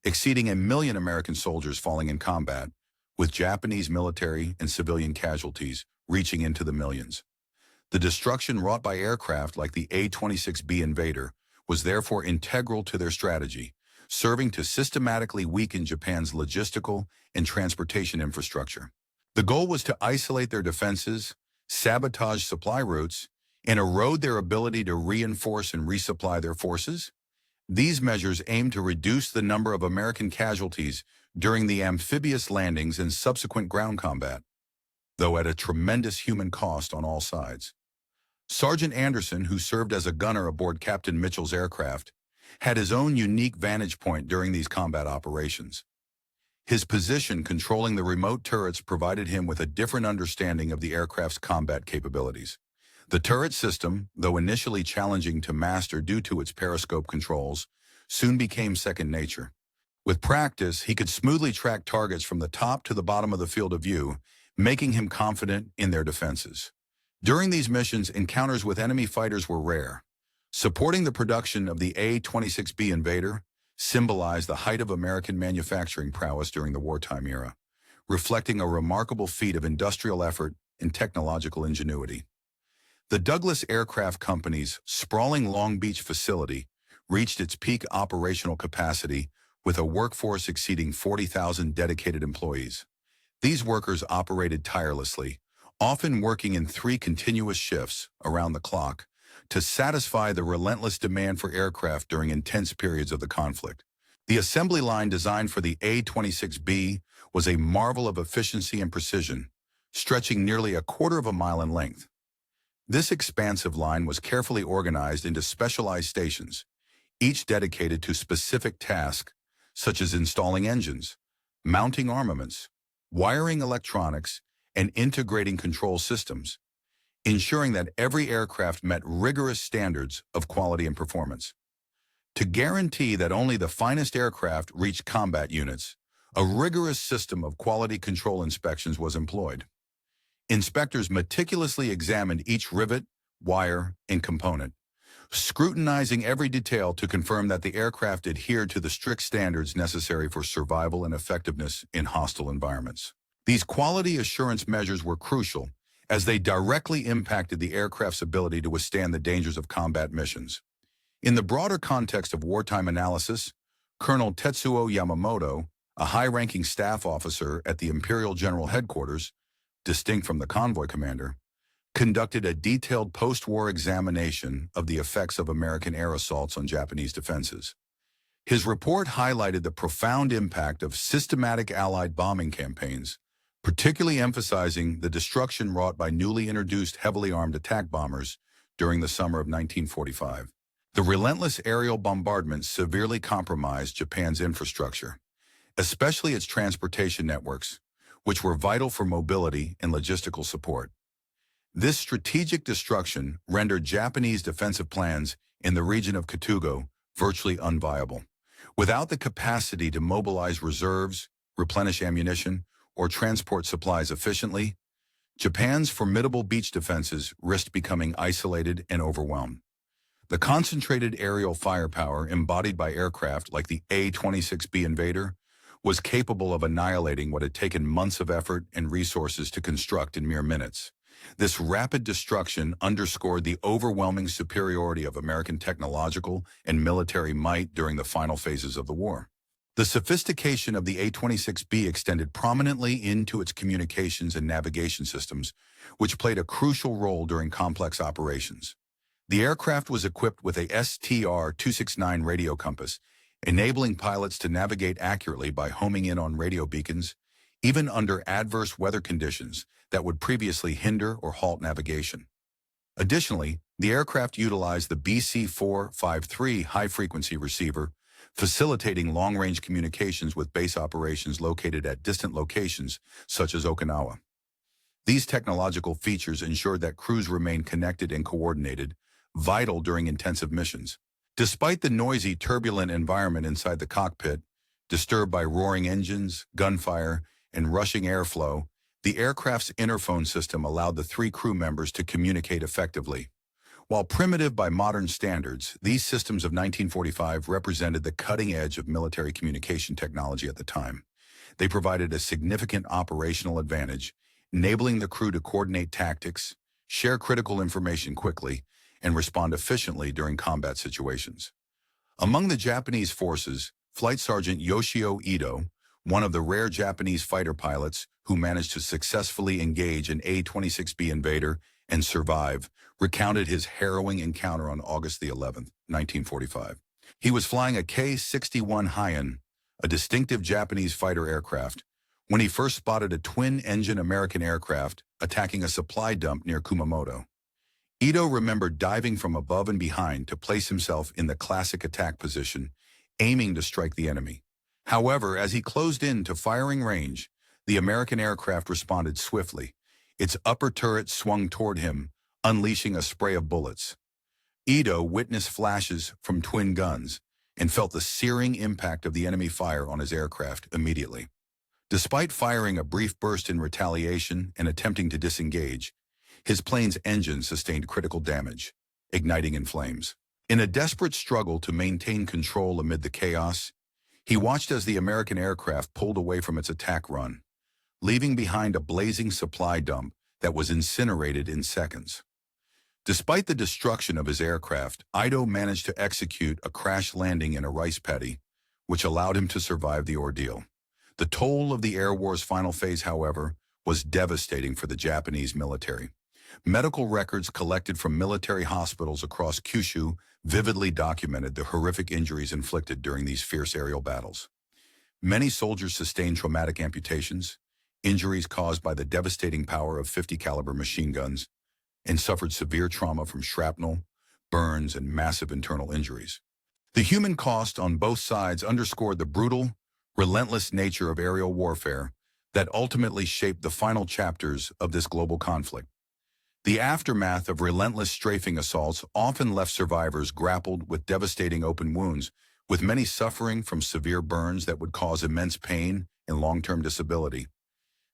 exceeding 1 million American soldiers falling in combat, with Japanese military and civilian casualties reaching into the millions. The destruction wrought by aircraft like the A-26B Invader was therefore integral to their strategy, serving to systematically weaken Japan's logistical and transportation infrastructure. The goal was to isolate their defenses, sabotage supply routes, and erode their ability to reinforce and resupply their forces. These measures aimed to reduce the number of American casualties during the amphibious landings and subsequent ground combat, though at a tremendous human cost on all sides. Sergeant Anderson, who served as a gunner aboard Captain Mitchell's aircraft, had his own unique vantage point during these combat operations. His position controlling the remote turrets provided him with a different understanding of the aircraft's combat capabilities. The turret system, though initially challenging to master due to its periscope controls, soon became second nature. With practice, he could smoothly track targets from the top to the bottom of the field of view, making him confident in their defenses. During these missions, encounters with enemy fighters were rare. Supporting the production of the A-26B Invader symbolized the height of American manufacturing prowess during the wartime era, reflecting a remarkable feat of industrial effort and technological ingenuity. The Douglas Aircraft Company's sprawling Long Beach facility reached its peak operational capacity with a workforce exceeding 40,000 dedicated employees. These workers operated tirelessly, often working in 3 continuous shifts around the clock to satisfy the relentless demand for aircraft during intense periods of the conflict. The assembly line designed for the A-26B was a marvel of efficiency and precision, stretching nearly 1/4 mile in length. This expansive line was carefully organized into specialized stations, each dedicated to specific tasks such as installing engines, mounting armaments, wiring electronics, and integrating control systems, ensuring that every aircraft met rigorous standards of quality and performance. To guarantee that only the finest aircraft reached combat units, a rigorous system of quality control inspections was employed. Inspectors meticulously examined each rivet, wire, and component, scrutinizing every detail to confirm that the aircraft adhered to the strict standards necessary for survival and effectiveness in hostile environments. These quality assurance measures were crucial as they directly impacted the aircraft's ability to withstand the dangers of combat missions. In the broader context of wartime analysis, Colonel Tetsuo Yamamoto, a high-ranking staff officer at the Imperial General Headquarters, distinct from the convoy commander, conducted a detailed post-war examination of the effects of American air assaults on Japanese defenses. His report highlighted the profound impact of systematic Allied bombing campaigns, particularly emphasizing the destruction wrought by newly introduced heavily armed attack bombers during the summer of 1945. The relentless aerial bombardments severely compromised Japan's infrastructure, especially its transportation networks, which were vital for mobility and logistical support. This strategic destruction rendered Japanese defensive plans in the region of Katugo virtually unviable. Without the capacity to mobilize reserves, replenish ammunition, or transport supplies efficiently, Japan's formidable beach defenses risked becoming isolated and overwhelmed. The concentrated aerial firepower embodied by aircraft like the A-26B Invader was capable of annihilating what had taken months of effort and resources to construct in mere minutes. This rapid destruction underscored the overwhelming superiority of American technological and military might during the final phases of the war. The sophistication of the A-26B extended prominently into its communications and navigation systems, which played a crucial role during complex operations. The aircraft was equipped with a STR-269 radio compass, enabling pilots to navigate accurately by homing in on radio beacons, even under adverse weather conditions that would previously hinder or halt navigation. Additionally, the aircraft utilized the BC-453 high-frequency receiver, facilitating long-range communications with base operations located at distant locations such as Okinawa. These technological features ensured that crews remained connected and coordinated, vital during intensive missions. Despite the noisy, turbulent environment inside the cockpit, disturbed by roaring engines, gunfire, and rushing airflow, the aircraft's interphone system allowed the three crew members to communicate effectively. While primitive by modern standards, these systems of 1945 represented the cutting edge of military communication technology at the time. They provided a significant operational advantage, enabling the crew to coordinate tactics, share critical information quickly, and respond efficiently during combat situations. Among the Japanese forces, Flight Sergeant Yoshio Ito, one of the rare Japanese fighter pilots who managed to successfully engage an A-26B invader and survive, recounted his harrowing encounter on August the 11th, 1945. He was flying a K-61 Haiyan, a distinctive Japanese fighter aircraft, when he first spotted a twin-engine American aircraft attacking a supply dump near Kumamoto. Ito remembered diving from above and behind to place himself in the classic attack position, aiming to strike the enemy. However, as he closed in to firing range, the American aircraft responded swiftly. Its upper turret swung toward him, unleashing a spray of bullets. Ito witnessed flashes from twin guns and felt the searing impact of the enemy fire on his aircraft immediately. Despite firing a brief burst in retaliation and attempting to disengage, his plane's engine sustained critical damage, igniting in flames. In a desperate struggle to maintain control amid the chaos, he watched as the American aircraft pulled away from its attack run, leaving behind a blazing supply dump that was incinerated in seconds. Despite the destruction of his aircraft, Ito managed to execute a crash landing in a rice paddy, which allowed him to survive the ordeal. The toll of the air war's final phase, however, was devastating for the Japanese military. Medical records collected from military hospitals across Kyushu vividly documented the horrific injuries inflicted during these fierce aerial battles. Many soldiers sustained traumatic amputations, injuries caused by the devastating power of .50 caliber machine guns, and suffered severe trauma from shrapnel, burns, and massive internal injuries. The human cost on both sides underscored the brutal, relentless nature of aerial warfare that ultimately shaped the final chapters of this global conflict. The aftermath of relentless strafing assaults often left survivors grappled with devastating open wounds, with many suffering from severe burns that would cause immense pain and long-term disability.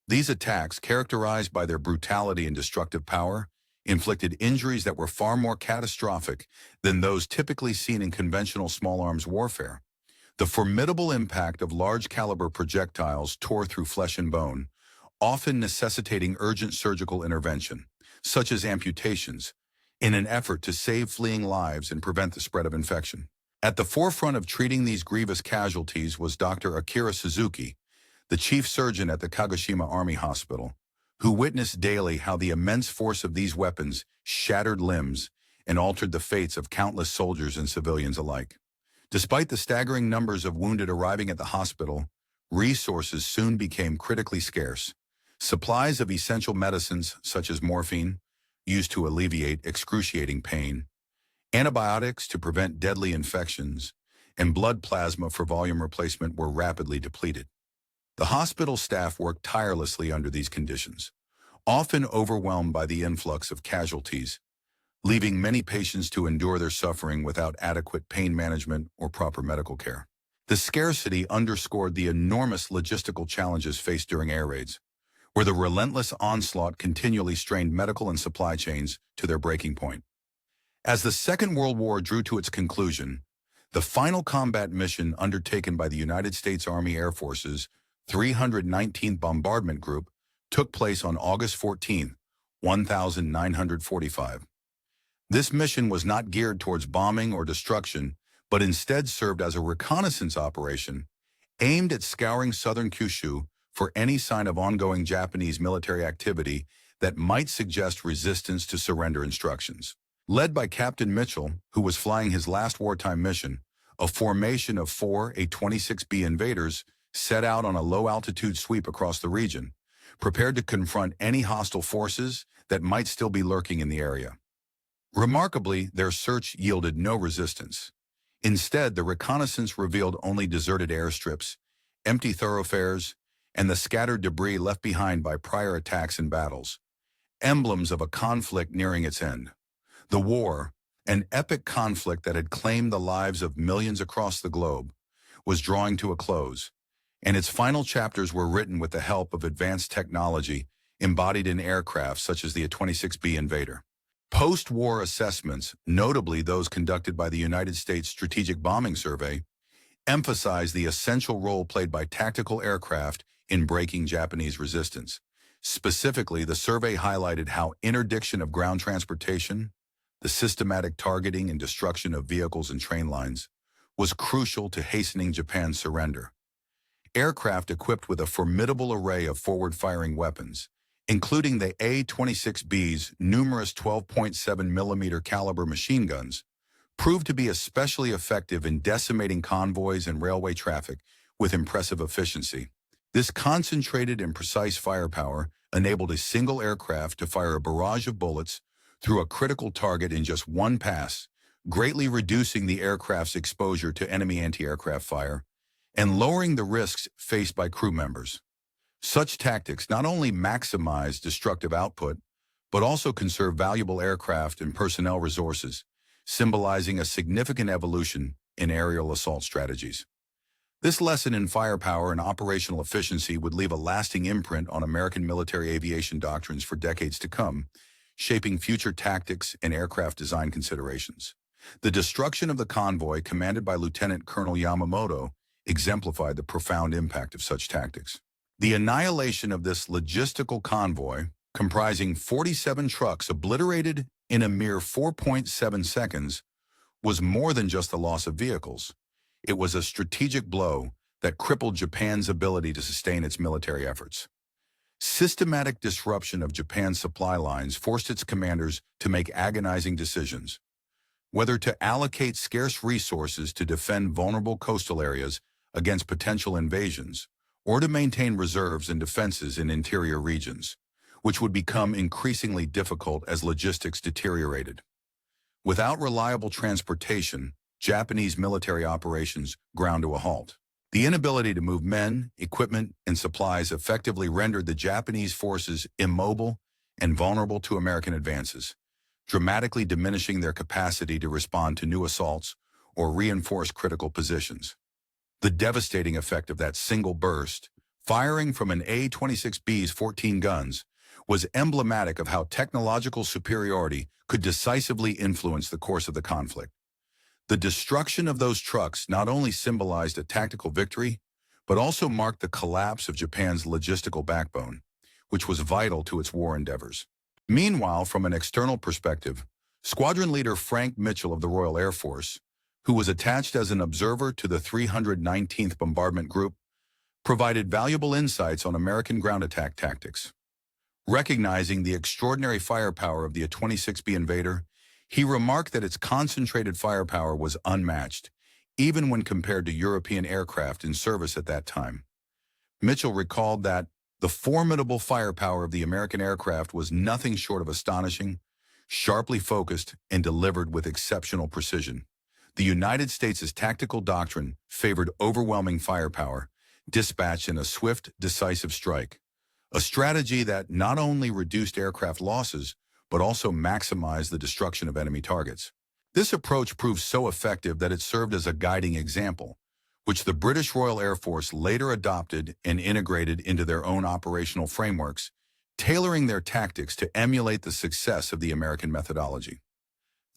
These attacks, characterized by their brutality and destructive power, inflicted injuries that were far more catastrophic than those typically seen in conventional small arms warfare. The formidable impact of large-caliber projectiles tore through flesh and bone, often necessitating urgent surgical intervention, such as amputations, in an effort to save fleeing lives and prevent the spread of infection. At the forefront of treating these grievous casualties was Dr. Akira Suzuki, the chief surgeon at the Kagoshima Army Hospital, who witnessed daily how the immense force of these weapons shattered limbs and altered the fates of countless soldiers and civilians alike. Despite the staggering numbers of wounded arriving at the hospital, resources soon became critically scarce. Supplies of essential medicines, such as morphine, used to alleviate excruciating pain, antibiotics to prevent deadly infections, and blood plasma for volume replacement were rapidly depleted. The hospital staff worked tirelessly under these conditions, often overwhelmed by the influx of casualties, leaving many patients to endure their suffering without adequate pain management or proper medical care. The scarcity underscored the enormous logistical challenges faced during air raids, where the relentless onslaught continually strained medical and supply chains to their breaking point. As the Second World War drew to its conclusion, the final combat mission undertaken by the United States Army Air Force's 319th Bombardment Group took place on August 14, 1945. This mission was not geared towards bombing or destruction, but instead served as a reconnaissance operation aimed at scouring southern Kyushu for any sign of ongoing Japanese military activity that might suggest resistance to surrender instructions. Led by Captain Mitchell, who was flying his last wartime mission, a formation of 4 A-26B invaders set out on a low-altitude sweep across the region, prepared to confront any hostile forces that might still be lurking in the area. Remarkably, their search yielded no resistance. Instead, the reconnaissance revealed only deserted airstrips, empty thoroughfares, and the scattered debris left behind by prior attacks and battles, emblems of a conflict nearing its end. The war, an epic conflict that had claimed the lives of millions across the globe, was drawing to a close, and its final chapters were written with the help of advanced technology embodied in aircraft such as the A-26B Invader. Post-war assessments, notably those conducted by the United States Strategic Bombing Survey, emphasized the essential role played by tactical aircraft in breaking Japanese resistance. Specifically, the survey highlighted how interdiction of ground transportation, the systematic targeting and destruction of vehicles and train lines, was crucial to hastening Japan's surrender. Aircraft equipped with a formidable array of forward-firing weapons, including the A-26B's numerous 12.7mm caliber machine guns, proved to be especially effective in decimating convoys and railway traffic with impressive efficiency. This concentrated and precise firepower enabled a single aircraft to fire a barrage of bullets through a critical target in just one pass, greatly reducing the aircraft's exposure to enemy anti-aircraft fire and lowering the risks faced by crew members. Such tactics not only maximize destructive output, but also conserve valuable aircraft and personnel resources, symbolizing a significant evolution in aerial assault strategies. This lesson in firepower and operational efficiency would leave a lasting imprint on American military aviation doctrines for decades to come, shaping future tactics and aircraft design considerations. The destruction of the convoy commanded by Lieutenant Colonel Yamamoto exemplified the profound impact of such tactics. The annihilation of this logistical convoy, comprising 47 trucks obliterated in a mere 4.7 seconds, was more than just the loss of vehicles. It was a strategic blow that crippled Japan's ability to sustain its military efforts. Systematic disruption of Japan's supply lines forced its commanders to make agonizing decisions, whether to allocate scarce resources to defend vulnerable coastal areas against potential invasions, or to maintain reserves and defenses in interior regions, which would become increasingly difficult as logistics deteriorated. Without reliable transportation, Japanese military operations ground to a halt. The inability to move men, equipment, and supplies effectively rendered the Japanese forces immobile and vulnerable to American advances, dramatically diminishing their capacity to respond to new assaults or reinforce critical positions. The devastating effect of that single burst, firing from an A-26B's 14 guns, was emblematic of how technological superiority could decisively influence the course of the conflict. The destruction of those trucks not only symbolized a tactical victory, but also marked the collapse of Japan's logistical backbone, which was vital to its war endeavors. Meanwhile, from an external perspective, Squadron Leader Frank Mitchell of the Royal Air Force, who was attached as an observer to the 319th Bombardment Group, provided valuable insights on American ground attack tactics. Recognizing the extraordinary firepower of the A-26B Invader, he remarked that its concentrated firepower was unmatched, even when compared to European aircraft in service at that time. Mitchell recalled that the formidable firepower of the American aircraft was nothing short of astonishing, sharply focused, and delivered with exceptional precision. The United States' tactical doctrine favored overwhelming firepower, dispatched in a swift, decisive strike, a strategy that not only reduced aircraft losses, but also maximized the destruction of enemy targets. This approach proved so effective that it served as a guiding example, which the British Royal Air Force later adopted and integrated into their own operational frameworks, tailoring their tactics to emulate the success of the American methodology.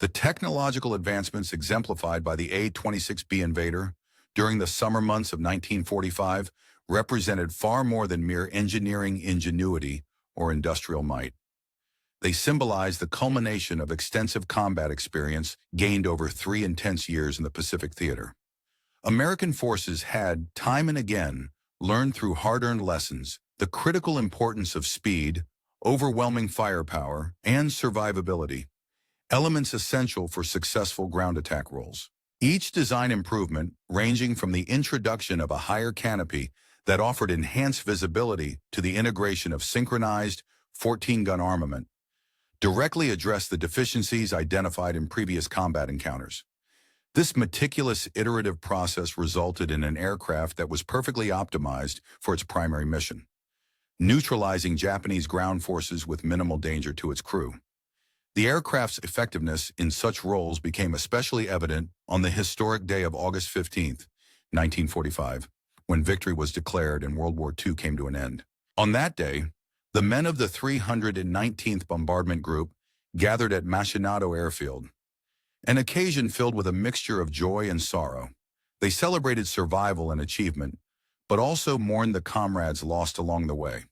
The technological advancements exemplified by the A-26B Invader during the summer months of 1945 represented far more than mere engineering ingenuity or industrial might. They symbolized the culmination of extensive combat experience gained over 3 intense years in the Pacific Theater. American forces had, time and again, learned through hard-earned lessons the critical importance of speed, overwhelming firepower, and survivability, elements essential for successful ground attack roles. Each design improvement, ranging from the introduction of a higher canopy that offered enhanced visibility to the integration of synchronized 14-gun armament, directly addressed the deficiencies identified in previous combat encounters. This meticulous iterative process resulted in an aircraft that was perfectly optimized for its primary mission, neutralizing Japanese ground forces with minimal danger to its crew. The aircraft's effectiveness in such roles became especially evident on the historic day of August 15, 1945, when victory was declared and World War II came to an end. On that day, the men of the 319th Bombardment Group gathered at Machinado Airfield, an occasion filled with a mixture of joy and sorrow. They celebrated survival and achievement, but also mourned the comrades lost along the way.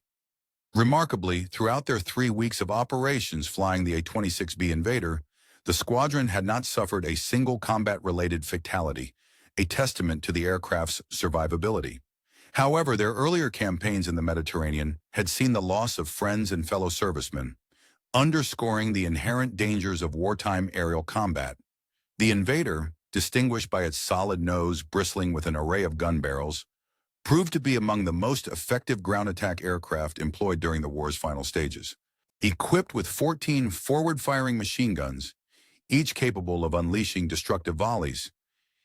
Remarkably, throughout their 3 weeks of operations flying the A-26B Invader, the squadron had not suffered a single combat-related fatality, a testament to the aircraft's survivability. However, their earlier campaigns in the Mediterranean had seen the loss of friends and fellow servicemen, underscoring the inherent dangers of wartime aerial combat. The Invader, distinguished by its solid nose bristling with an array of gun barrels, proved to be among the most effective ground attack aircraft employed during the war's final stages. Equipped with 14 forward-firing machine guns, each capable of unleashing destructive volleys,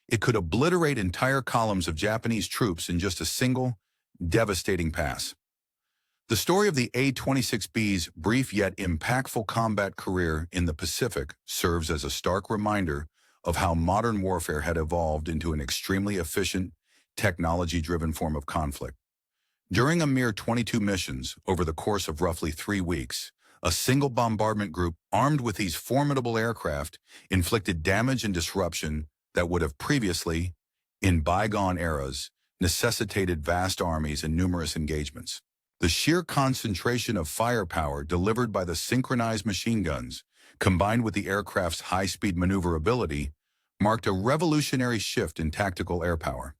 it could obliterate entire columns of Japanese troops in just a single, devastating pass. The story of the A-26B's brief yet impactful combat career in the Pacific serves as a stark reminder of how modern warfare had evolved into an extremely efficient, technology-driven form of conflict. During a mere 22 missions over the course of roughly 3 weeks, a single bombardment group armed with these formidable aircraft inflicted damage and disruption that would have previously, in bygone eras, necessitated vast armies and numerous engagements. The sheer concentration of firepower delivered by the synchronized machine guns, combined with the aircraft's high-speed maneuverability, marked a revolutionary shift in tactical air power.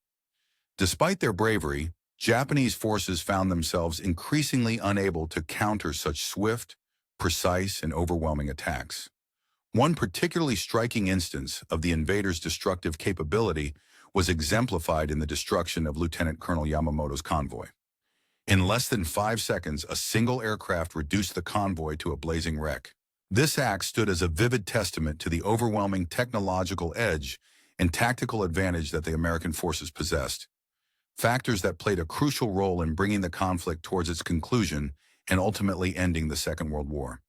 Despite their bravery, Japanese forces found themselves increasingly unable to counter such swift, precise, and overwhelming attacks. One particularly striking instance of the invader's destructive capability was exemplified in the destruction of Lieutenant Colonel Yamamoto's convoy. In less than 5 seconds, a single aircraft reduced the convoy to a blazing wreck. This act stood as a vivid testament to the overwhelming technological edge and tactical advantage that the American forces possessed, factors that played a crucial role in bringing the conflict towards its conclusion and ultimately ending the Second World War.